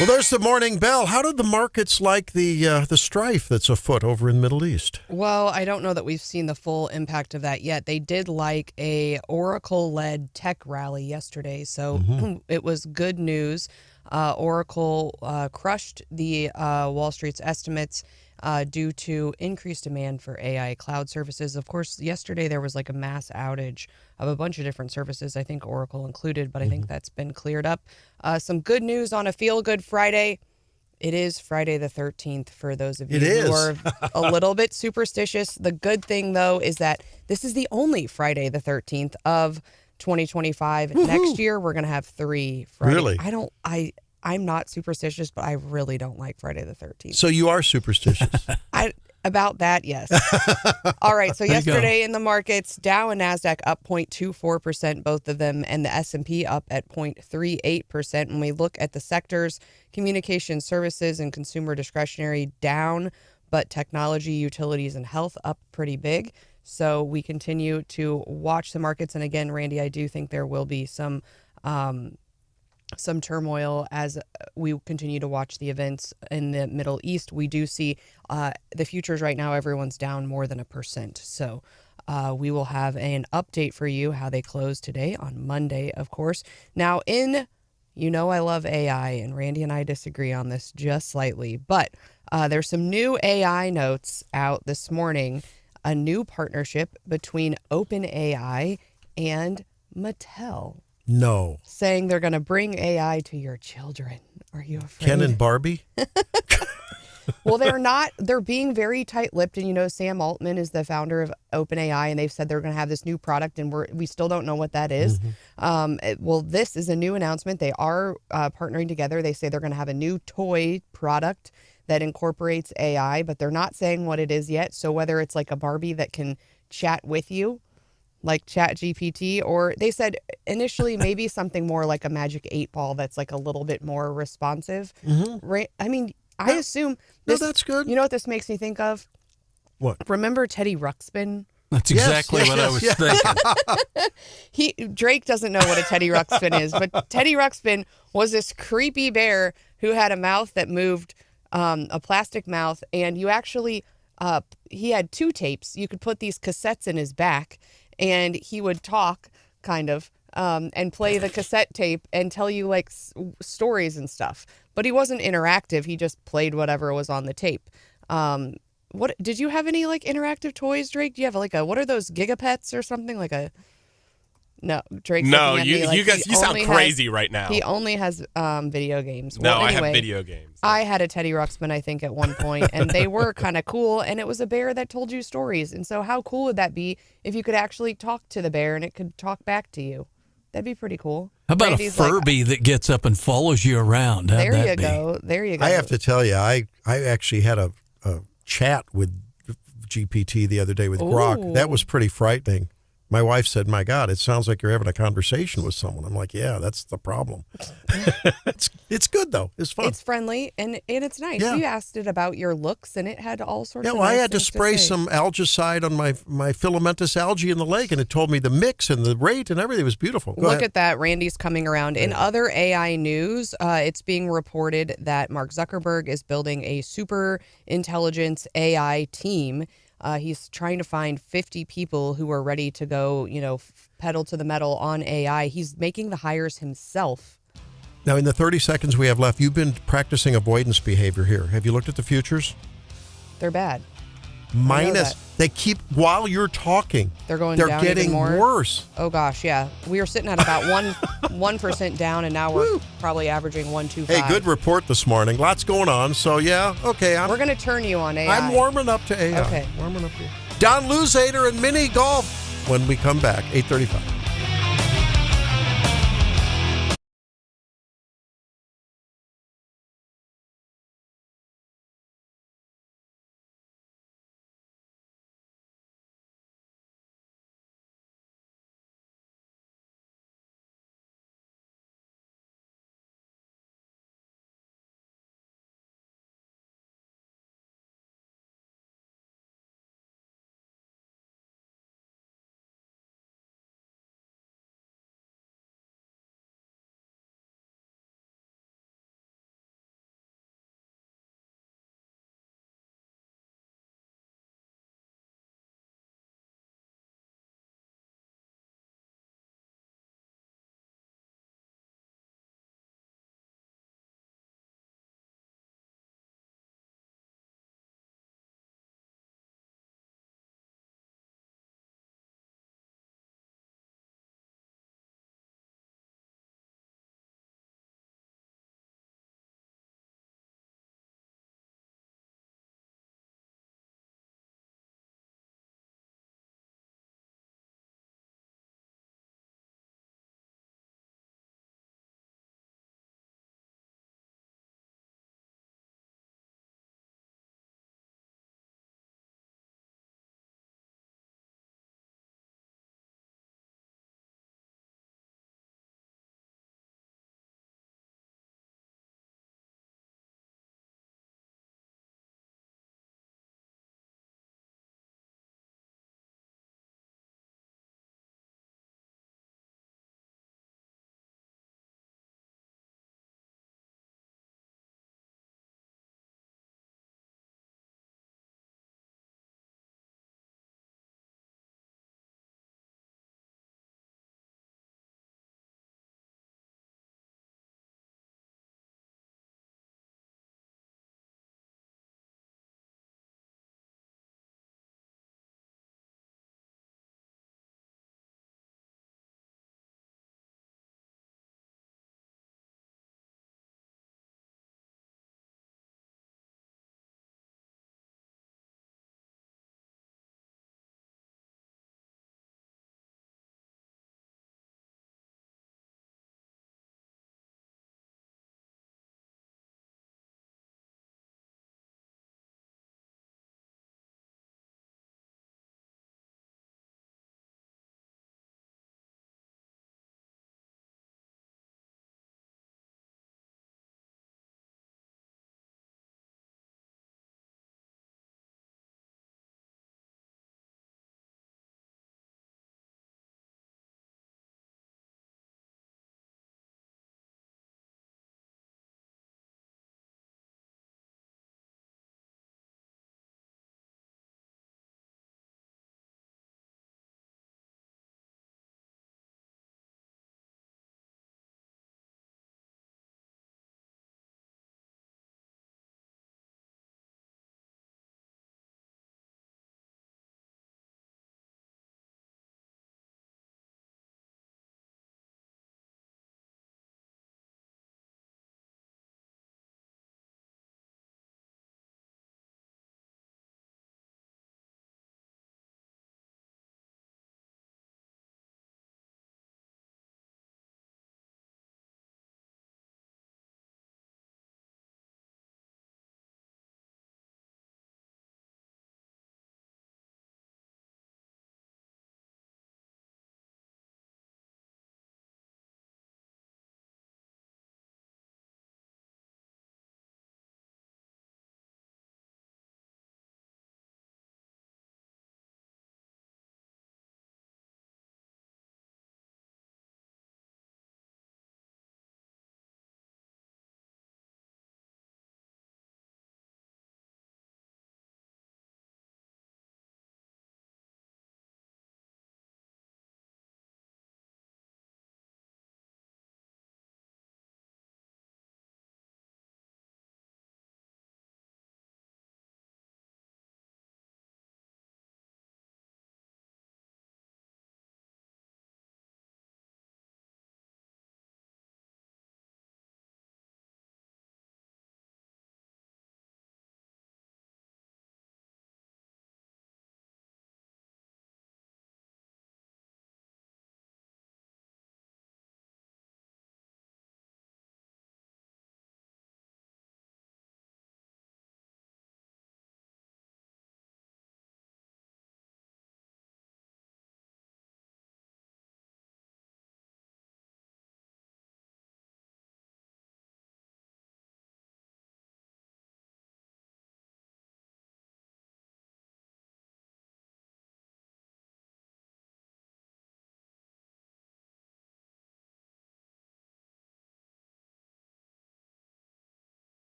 Well, there's the morning bell. How did the markets like the strife that's afoot over in the Middle East? Well, I don't know that we've seen the full impact of that yet. They did like a Oracle-led tech rally yesterday, so it was good news. Oracle crushed the Wall Street's estimates due to increased demand for AI cloud services. Of course, yesterday there was like a mass outage of a bunch of different services, I think Oracle included, but I think that's been cleared up. Some good news on a feel-good Friday. It is Friday the 13th for those of you who are a little bit superstitious. The good thing, though, is that this is the only Friday the 13th of 2025. Woo-hoo. Next year, we're going to have 3 Fridays. Really? I'm not superstitious, but I really don't like Friday the 13th. So you are superstitious. About that, yes. All right, so yesterday in the markets, Dow and NASDAQ up 0.24%, both of them, and the S&P up at 0.38%. When we look at the sectors, communication services and consumer discretionary down, but technology, utilities, and health up pretty big. So we continue to watch the markets. And again, Randy, I do think there will be some turmoil as we continue to watch the events in the Middle East. We do see the futures right now, everyone's down more than 1%. So we will have an update for you how they close today on Monday, of course. Now, I love AI, and Randy and I disagree on this just slightly, but there's some new AI notes out this morning, a new partnership between OpenAI and Mattel. No. Saying they're going to bring AI to your children. Are you afraid? Ken and Barbie? Well, they're not. They're being very tight-lipped. And, Sam Altman is the founder of OpenAI, and they've said they're going to have this new product, and we still don't know what that is. Well, this is a new announcement. They are partnering together. They say they're going to have a new toy product that incorporates AI, but they're not saying what it is yet. So whether it's like a Barbie that can chat with you, like ChatGPT, or they said initially maybe something more like a Magic 8-Ball that's like a little bit more responsive. Right? I mean, I assume this. No, that's good. You know what this makes me think of? What? Remember Teddy Ruxpin? That's exactly what I was thinking. Drake doesn't know what a Teddy Ruxpin is, but Teddy Ruxpin was this creepy bear who had a mouth that moved, a plastic mouth, and you actually, he had 2 tapes. You could put these cassettes in his back, and he would talk, kind of, and play the cassette tape and tell you like stories and stuff. But he wasn't interactive. He just played whatever was on the tape. What did you have any like interactive toys, Drake? Do you have like what are those Gigapets or something like a? No, Drake's No, looking at me like you guys, you sound crazy right now. He only has video games. No, well, anyway, I have video games. I had a Teddy Ruxpin, I think, at one point, and they were kind of cool, and it was a bear that told you stories. And so how cool would that be if you could actually talk to the bear and it could talk back to you? That'd be pretty cool. How about Randy's a Furby that gets up and follows you around? How'd there you that go. be? There you go. I have to tell you, I actually had a chat with GPT the other day with Grok. That was pretty frightening. My wife said, "My God, it sounds like you're having a conversation with someone." I'm like, "Yeah, that's the problem." It's good though. It's fun. It's friendly and it's nice. Yeah. You asked it about your looks, and it had all sorts. Yeah, of well, nice I had to things spray say. some algicide on my filamentous algae in the lake, and it told me the mix and the rate and everything. It was beautiful. Go Look ahead. at that. Randy's coming around. In other AI news, it's being reported that Mark Zuckerberg is building a super intelligence AI team. He's trying to find 50 people who are ready to go, pedal to the metal on AI. He's making the hires himself. Now, in the 30 seconds we have left, you've been practicing avoidance behavior here. Have you looked at the futures? They're bad. Minus, they keep, while you're talking, they're down getting even more. worse. Oh gosh, yeah. We were sitting at about 1% down, and now we're probably averaging 1.25. Hey, good report this morning. Lots going on. So yeah, okay. We're going to turn you on AI. I'm warming up to AI. Okay. Warming up to AI. Don Luzader and mini golf when we come back, 8:35.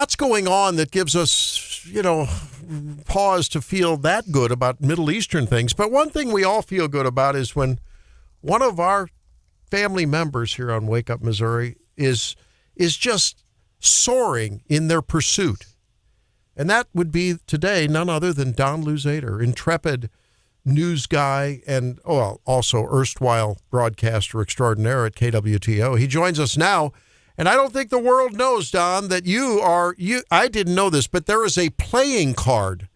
What's going on that gives us, pause to feel that good about Middle Eastern things? But one thing we all feel good about is when one of our family members here on Wake Up Missouri is just soaring in their pursuit. And that would be today none other than Don Luzader, intrepid news guy and also erstwhile broadcaster extraordinaire at KWTO. He joins us now. And I don't think the world knows, Don, that I didn't know this, but there is a playing card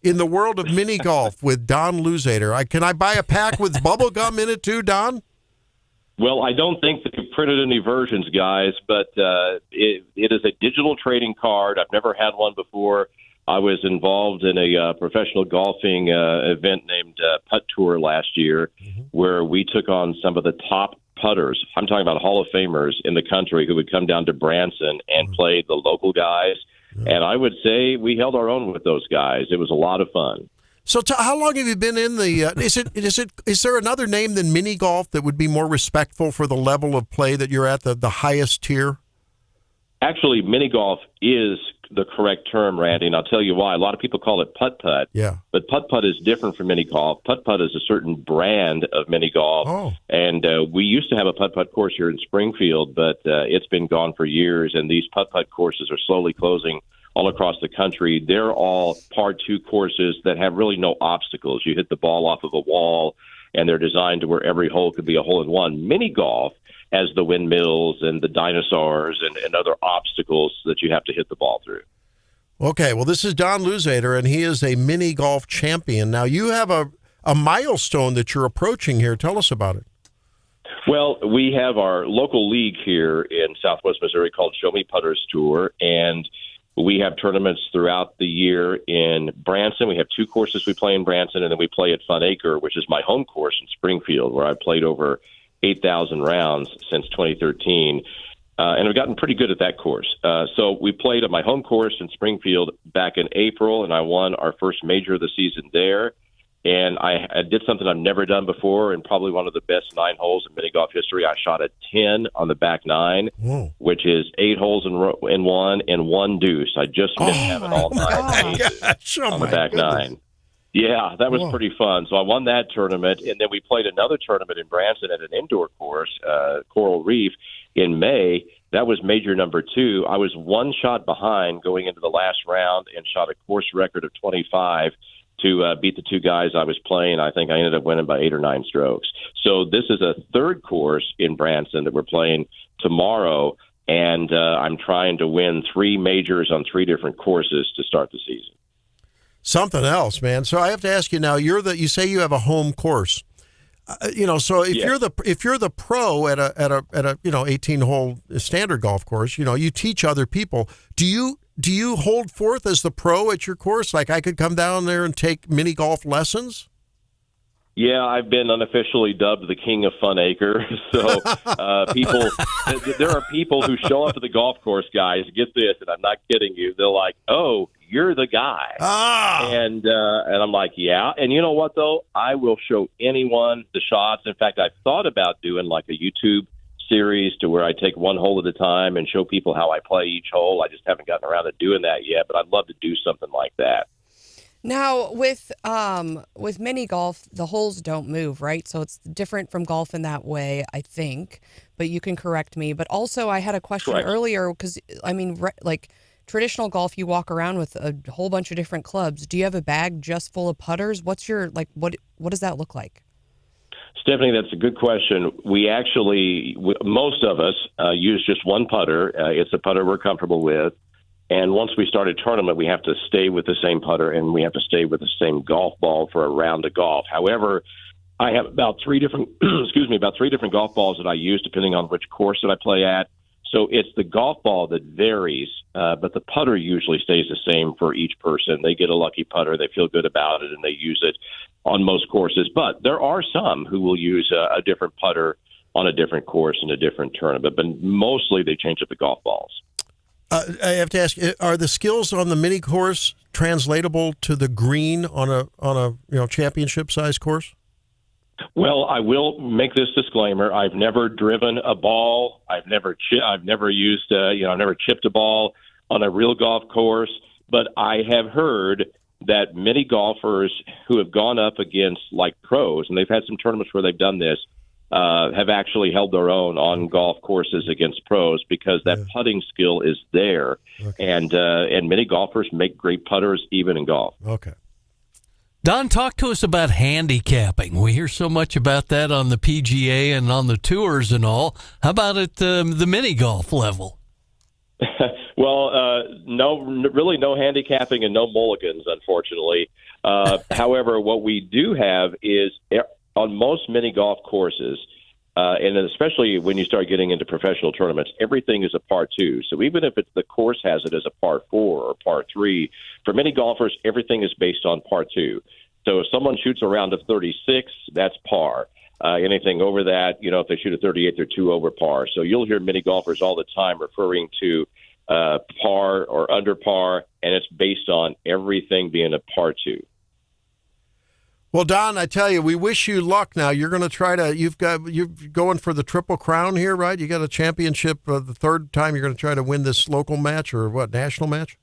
in the world of mini golf with Don Luzader. Can I buy a pack with bubble gum in it too, Don? Well, I don't think that you've printed any versions, guys, but it is a digital trading card. I've never had one before. I was involved in a professional golfing event named Putt Tour last year, where we took on some of the top putters. I'm talking about Hall of Famers in the country who would come down to Branson and play the local guys. And I would say we held our own with those guys. It was a lot of fun. So how long have you been in the is there another name than mini golf that would be more respectful for the level of play that you're at, the highest tier? Actually, mini golf is the correct term, Randy, and I'll tell you why. A lot of people call it putt-putt, but putt-putt is different from mini golf. Putt-putt is a certain brand of mini golf, and we used to have a putt-putt course here in Springfield, but it's been gone for years, and these putt-putt courses are slowly closing all across the country. They're all par 2 courses that have really no obstacles. You hit the ball off of a wall, and they're designed to where every hole could be a hole-in-one. Mini golf has the windmills and the dinosaurs and other obstacles that you have to hit the ball through. Okay, well, this is Don Luzader, and he is a mini golf champion. Now, you have a milestone that you're approaching here. Tell us about it. Well, we have our local league here in Southwest Missouri called Show Me Putters Tour, and we have tournaments throughout the year in Branson. We have 2 courses we play in Branson, and then we play at Fun Acre, which is my home course in Springfield, where I've played over 8,000 rounds since 2013, and I've gotten pretty good at that course. So we played at my home course in Springfield back in April, and I won our first major of the season there. And I did something I've never done before, and probably one of the best 9 holes in mini golf history. I shot a 10 on the back 9, which is 8 holes in one and 1 deuce. I just missed having all 9 aces on the back 9. Yeah, that was pretty fun. So I won that tournament, and then we played another tournament in Branson at an indoor course, Coral Reef, in May. That was major number 2. I was 1 shot behind going into the last round and shot a course record of 25 to beat the 2 guys I was playing. I think I ended up winning by 8 or 9 strokes. So this is a 3rd course in Branson that we're playing tomorrow, and I'm trying to win 3 majors on 3 different courses to start the season. Something else, man. So I have to ask you now. You say you have a home course. So if you're the pro at a 18-hole standard golf course, you teach other people. Do you hold forth as the pro at your course? Like I could come down there and take mini golf lessons? Yeah, I've been unofficially dubbed the King of Fun Acre. So there are people who show up at the golf course, guys, get this, and I'm not kidding you. They're like, oh, you're the guy. And I'm like, yeah. And you know what, though? I will show anyone the shots. In fact, I've thought about doing like a YouTube series to where I take 1 hole at a time and show people how I play each hole. I just haven't gotten around to doing that yet, but I'd love to do something like that. Now, with mini golf, the holes don't move, right? So it's different from golf in that way, I think. But you can correct me. But also, I had a question earlier because, like traditional golf, you walk around with a whole bunch of different clubs. Do you have a bag just full of putters? What's your what does that look like? Stephanie, that's a good question. We actually, most of us use just 1 putter. It's a putter we're comfortable with. And once we start a tournament, we have to stay with the same putter and we have to stay with the same golf ball for a round of golf. However, I have about 3 different, about 3 different golf balls that I use depending on which course that I play at. So it's the golf ball that varies, but the putter usually stays the same for each person. They get a lucky putter, they feel good about it, and they use it on most courses. But there are some who will use a different putter on a different course in a different tournament, but mostly they change up the golf balls. I have to ask: are the skills on the mini course translatable to the green on a championship size course? Well, I will make this disclaimer: I've never driven a ball. I've never used. I've never chipped a ball on a real golf course, but I have heard that many golfers who have gone up against like pros, and they've had some tournaments where they've done this, have actually held their own on golf courses against pros because that putting skill is there, and many golfers make great putters even in golf. Okay. Don, talk to us about handicapping. We hear so much about that on the PGA and on the tours and all. How about at the mini golf level? Well, really no handicapping and no mulligans, unfortunately. However, what we do have is on most mini golf courses, and especially when you start getting into professional tournaments, everything is a par 2. So even if the course has it as a par 4 or par 3, for many golfers, everything is based on par 2. So if someone shoots a round of 36, that's par. Anything over that, if they shoot a 38, they're 2 over par. So you'll hear many golfers all the time referring to par or under par, and it's based on everything being a par 2. Well, Don, I tell you, we wish you luck. Now you're going to you're going for the Triple Crown here, right? You got a championship the third time. You're going to try to win this local match or what, national match?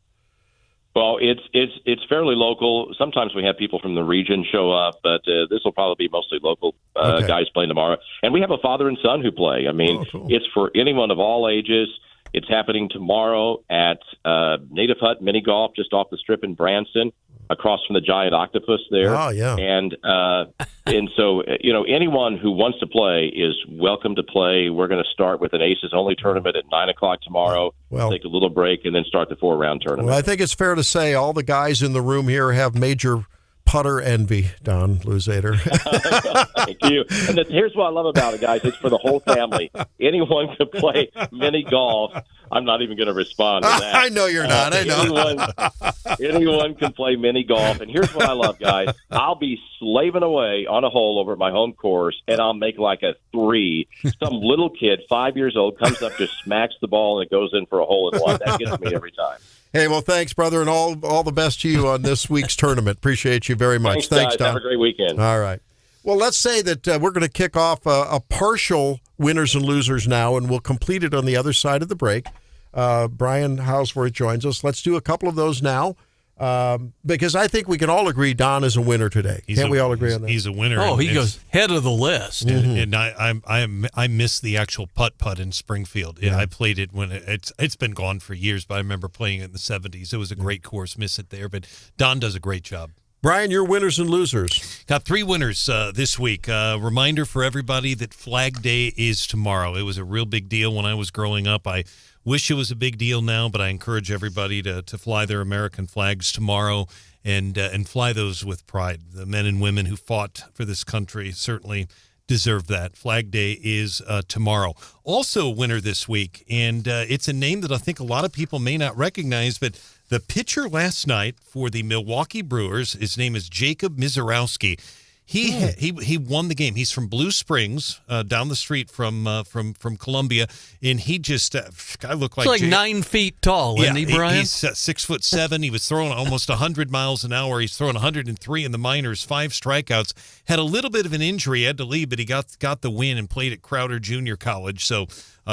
Well, it's fairly local. Sometimes we have people from the region show up, but this will probably be mostly local guys playing tomorrow. And we have a father and son who play. I mean, It's for anyone of all ages. It's happening tomorrow at Native Hut Mini Golf just off the Strip in Branson, across from the Giant Octopus there. Oh, yeah. And so, anyone who wants to play is welcome to play. We're going to start with an Aces-only tournament at 9 o'clock tomorrow, take a little break, and then start the 4-round tournament. Well, I think it's fair to say all the guys in the room here have major putter envy, Don Luzader. Thank you. And here's what I love about it, guys. It's for the whole family. Anyone can play mini golf. I'm not even going to respond to that. I know you're not. I know. Anyone can play mini golf. And here's what I love, guys. I'll be slaving away on a hole over at my home course, and I'll make like a 3. Some little kid, 5 years old, comes up, just smacks the ball, and it goes in for a hole-in-one. That gets me every time. Hey, well, thanks, brother, and all the best to you on this week's tournament. Appreciate you very much. Thanks, Don. Have a great weekend. All right. Well, let's say that we're going to kick off a partial winners and losers now, and we'll complete it on the other side of the break. Brian Hauswirth joins us. Let's do a couple of those now. Because I think we can all agree Don is a winner today. Can't we all agree on that? He's a winner. Oh, he goes head of the list. And I miss the actual putt in Springfield. Yeah. I played it when it's been gone for years, but I remember playing it in the 70s. It was a great course. Miss it there, but Don does a great job. Brian, your winners and losers. Got 3 winners this week. Reminder for everybody that Flag Day is tomorrow. It was a real big deal when I was growing up. I wish it was a big deal now, but I encourage everybody to fly their American flags tomorrow and fly those with pride. The men and women who fought for this country certainly deserve that. Flag Day is tomorrow. Also a winner this week, and it's a name that I think a lot of people may not recognize, but the pitcher last night for the Milwaukee Brewers, his name is Jacob Mizorowski. He won the game. He's from Blue Springs, down the street from Columbia, and he just guy looked like 9 feet tall, isn't he, Brian? He's 6'7". He was throwing almost 100 miles an hour. He's throwing 103 in the minors, 5 strikeouts. Had a little bit of an injury, had to leave, but he got the win and played at Crowder Junior College. So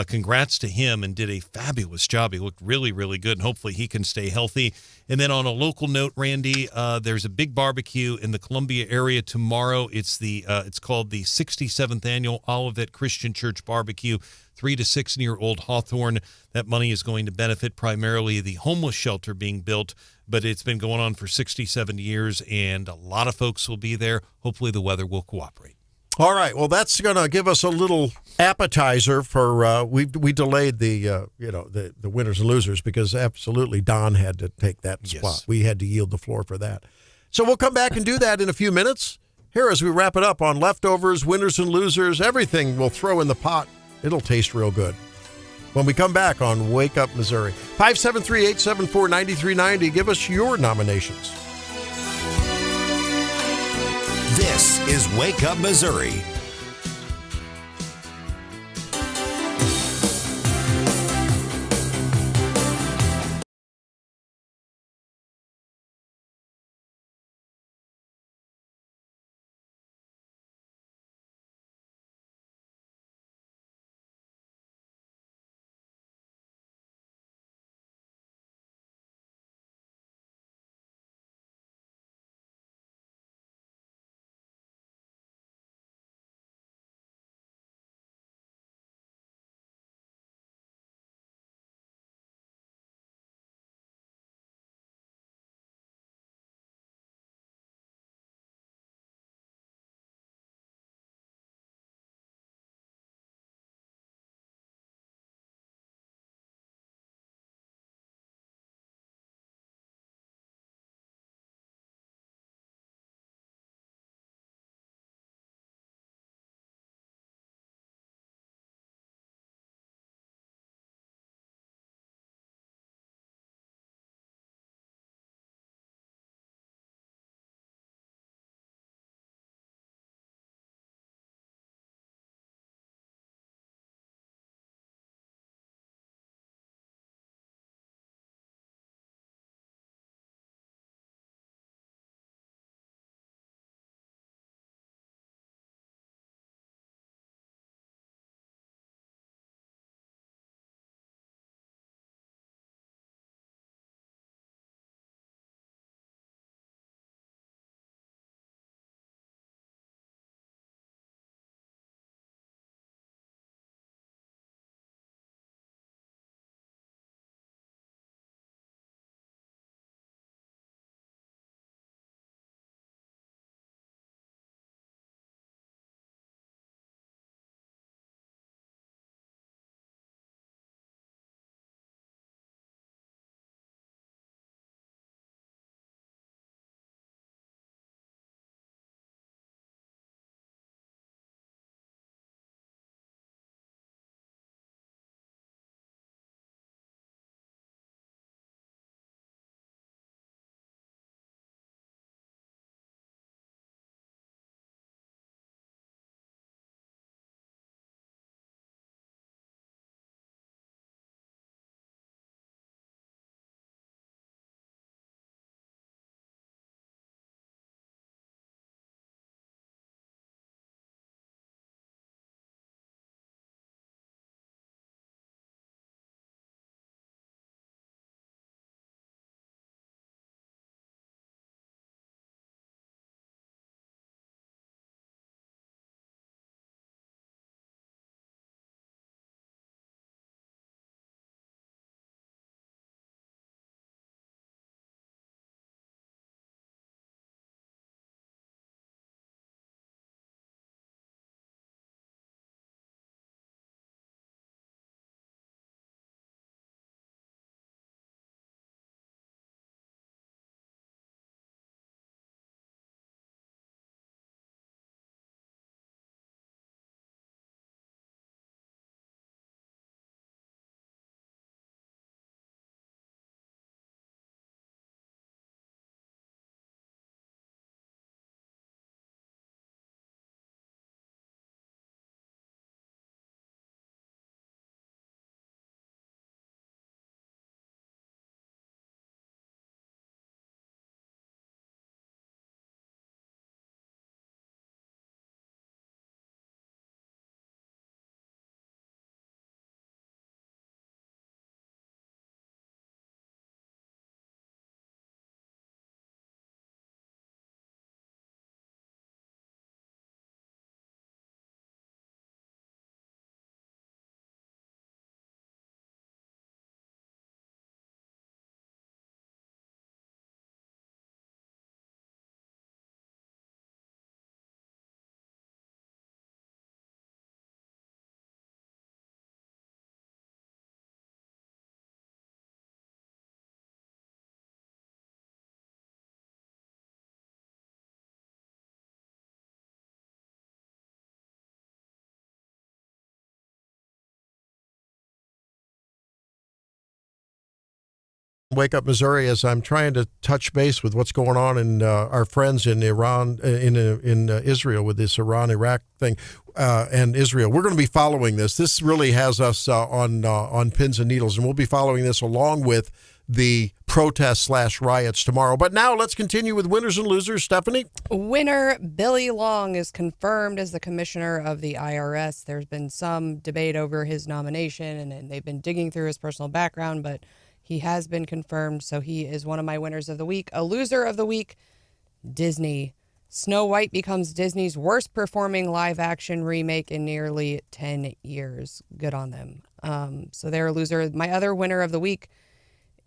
congrats to him, and did a fabulous job. He looked really, really good, and hopefully he can stay healthy. And then on a local note, Randy, there's a big barbecue in the Columbia area tomorrow. It's called the 67th Annual Olivet Christian Church Barbecue, 3 to 6 near Old Hawthorne. That money is going to benefit primarily the homeless shelter being built, but it's been going on for 67 years, and a lot of folks will be there. Hopefully the weather will cooperate. All right. Well, that's going to give us a little appetizer for we delayed the winners and losers because absolutely Don had to take that spot. Yes. We had to yield the floor for that. So we'll come back and do that in a few minutes. Here, as we wrap it up on leftovers, winners and losers, everything we'll throw in the pot. It'll taste real good. When we come back on Wake Up Missouri, 573-874-9390. Give us your nominations. This is Wake Up Missouri. Wake Up Missouri, as I'm trying to touch base with what's going on in our friends in Iran, in Israel with this Iran-Iraq thing, and Israel. We're going to be following this. This really has us on pins and needles, and we'll be following this along with the protests/riots tomorrow. But now let's continue with winners and losers. Stephanie? Winner Billy Long is confirmed as the commissioner of the IRS. There's been some debate over his nomination, and they've been digging through his personal background, but he has been confirmed, so he is one of my winners of the week. A loser of the week, Disney. Snow White becomes Disney's worst performing live action remake in nearly 10 years. Good on them. So they're a loser. My other winner of the week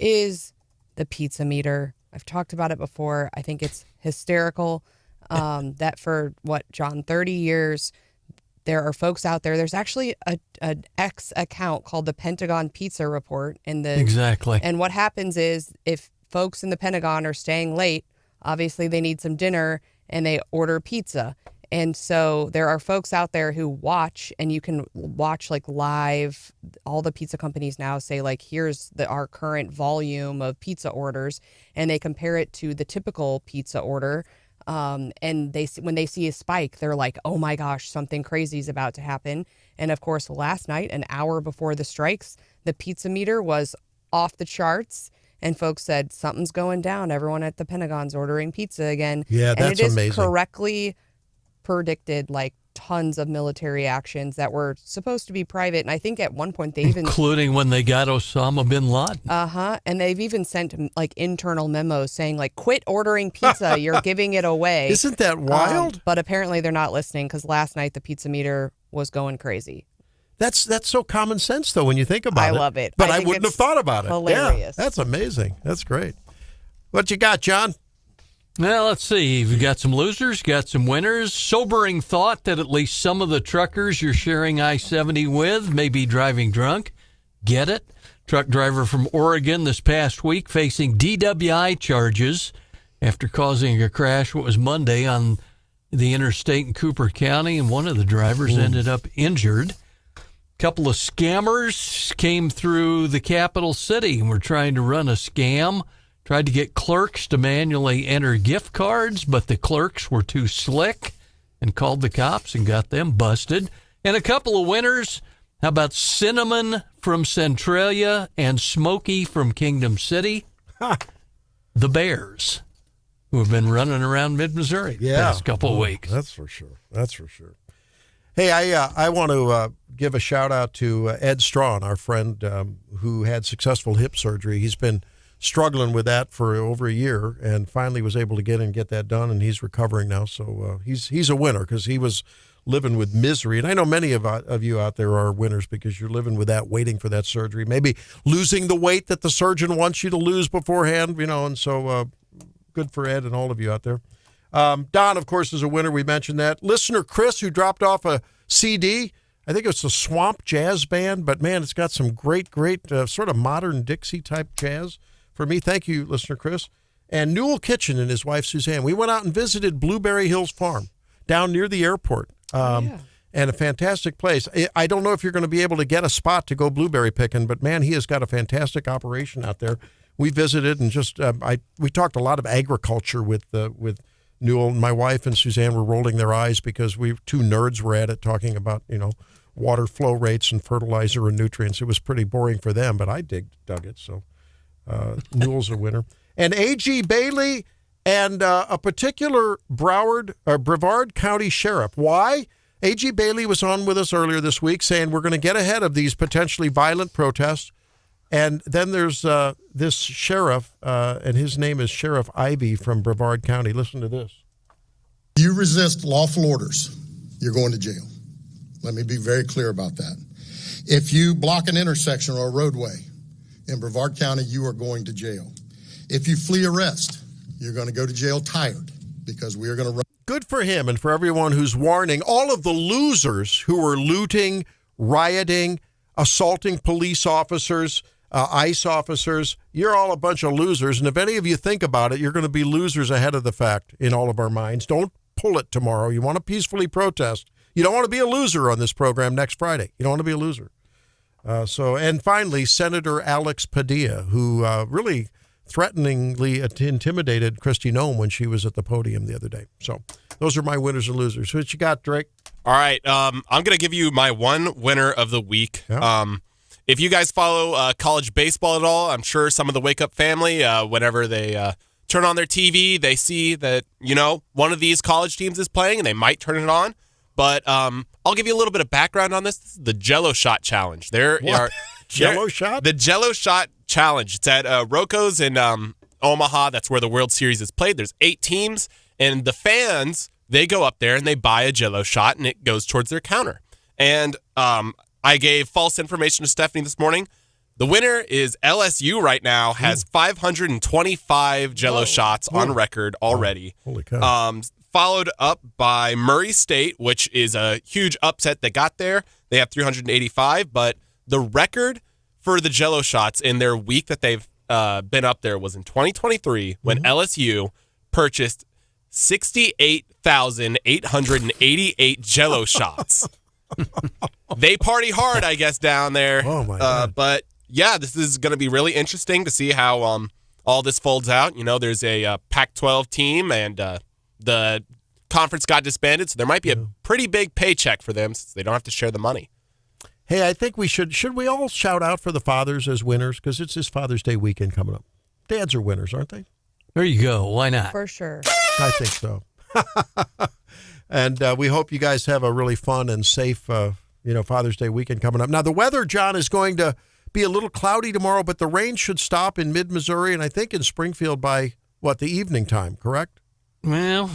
is the pizza meter. I've talked about it before. I think it's hysterical that for, John, 30 years, there are folks out there. There's actually an X account called the Pentagon Pizza Report. Exactly. And what happens is if folks in the Pentagon are staying late, obviously they need some dinner and they order pizza. And so there are folks out there who watch, and you can watch live. All the pizza companies now say here's our current volume of pizza orders, and they compare it to the typical pizza order. And when they see a spike, they're like, oh my gosh, something crazy is about to happen. And of course, last night, an hour before the strikes, the pizza meter was off the charts. And folks said, something's going down. Everyone at the Pentagon's ordering pizza again. Yeah, that's amazing. And it is correctly predicted tons of military actions that were supposed to be private. And I think at one point they even... Including when they got Osama bin Laden. And they've even sent internal memos saying quit ordering pizza. You're giving it away. Isn't that wild? But apparently they're not listening because last night the pizza meter was going crazy. That's so common sense, though, when you think about it. I love it. But I wouldn't have thought about it. Hilarious. Yeah, that's amazing. That's great. What you got, John? Well, let's see. You've got some losers, got some winners. Sobering thought that at least some of the truckers you're sharing I-70 with may be driving drunk. Get it? Truck driver from Oregon this past week facing DWI charges after causing a crash what was Monday on the interstate in Cooper County, and one of the drivers ended up injured. A couple of scammers came through the capital city and were trying to run a scam. Tried to get clerks to manually enter gift cards, but the clerks were too slick and called the cops and got them busted. And a couple of winners. How about Cinnamon from Centralia and Smokey from Kingdom City? The Bears, who have been running around mid-Missouri the past couple of weeks. That's for sure. That's for sure. Hey, I want to give a shout-out to Ed Strawn, our friend who had successful hip surgery. He's been struggling with that for over a year and finally was able to get in and get that done, and he's recovering now. So he's a winner because he was living with misery. And I know many of you out there are winners because you're living with that, waiting for that surgery, maybe losing the weight that the surgeon wants you to lose beforehand, and so good for Ed and all of you out there. Don, of course, is a winner. We mentioned that. Listener Chris, who dropped off a CD. I think it's the Swamp Jazz Band, but man, it's got some great sort of modern Dixie type jazz. For me, thank you, listener Chris. And Newell Kitchen and his wife, Suzanne. We went out and visited Blueberry Hills Farm down near the airport. And a fantastic place. I don't know if you're going to be able to get a spot to go blueberry picking, but man, he has got a fantastic operation out there. We visited and just we talked a lot of agriculture with Newell. My wife and Suzanne were rolling their eyes because two nerds were at it talking about water flow rates and fertilizer and nutrients. It was pretty boring for them, but I dug it. So. Newell's a winner. And A.G. Bailey and a particular Brevard County Sheriff. Why? A.G. Bailey was on with us earlier this week saying we're going to get ahead of these potentially violent protests. And then there's this sheriff, and his name is Sheriff Ivy from Brevard County. Listen to this. You resist lawful orders, you're going to jail. Let me be very clear about that. If you block an intersection or a roadway, in Brevard County, you are going to jail. If you flee arrest, you're going to go to jail tired because we are going to run. Good for him and for everyone who's warning all of the losers who are looting, rioting, assaulting police officers, ICE officers. You're all a bunch of losers. And if any of you think about it, you're going to be losers ahead of the fact in all of our minds. Don't pull it tomorrow. You want to peacefully protest. You don't want to be a loser on this program next Friday. You don't want to be a loser. And finally, Senator Alex Padilla, who really threateningly intimidated Kristi Noem when she was at the podium the other day. So those are my winners and losers. What you got, Drake? All right. I'm going to give you my one winner of the week. Yeah. If you guys follow college baseball at all, I'm sure some of the Wake Up family, whenever they turn on their TV, they see that, one of these college teams is playing and they might turn it on. But I'll give you a little bit of background on this. This is the Jello Shot Challenge. Jello Shot? The Jello Shot Challenge. It's at Rocco's in Omaha. That's where the World Series is played. There's 8 teams, and the fans, they go up there and they buy a Jello shot, and it goes towards their counter. And I gave false information to Stephanie this morning. The winner is LSU right now, has 525 Jello shots on record already. Holy cow. Followed up by Murray State, which is a huge upset that got there. They have 385, but the record for the Jello shots in their week that they've been up there was in 2023 when LSU purchased 68,888 Jello shots. They party hard, I guess, down there. Oh my God. But yeah, this is going to be really interesting to see how all this folds out. There's a Pac-12 team, and the conference got disbanded, so there might be a pretty big paycheck for them since they don't have to share the money. Hey, I think we should we all shout out for the fathers as winners? Because it's this Father's Day weekend coming up. Dads are winners, aren't they? There you go. Why not? For sure. I think so. And we hope you guys have a really fun and safe, Father's Day weekend coming up. Now, the weather, John, is going to be a little cloudy tomorrow, but the rain should stop in mid-Missouri and I think in Springfield by, the evening time, correct? Well,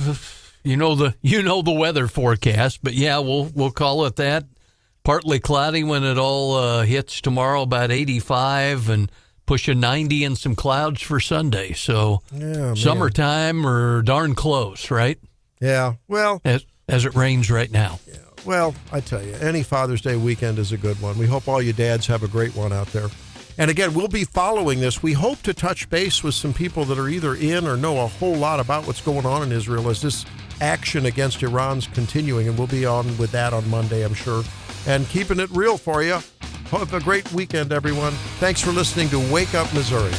you know the weather forecast, but yeah, we'll call it that. Partly cloudy when it all hits tomorrow, about 85 and pushing 90 and some clouds for Sunday. So summertime or darn close, right? Yeah, well. As it rains right now. Yeah. Well, I tell you, any Father's Day weekend is a good one. We hope all you dads have a great one out there. And again, we'll be following this. We hope to touch base with some people that are either in or know a whole lot about what's going on in Israel as this action against Iran's continuing. And we'll be on with that on Monday, I'm sure. And keeping it real for you. Have a great weekend, everyone. Thanks for listening to Wake Up Missouri.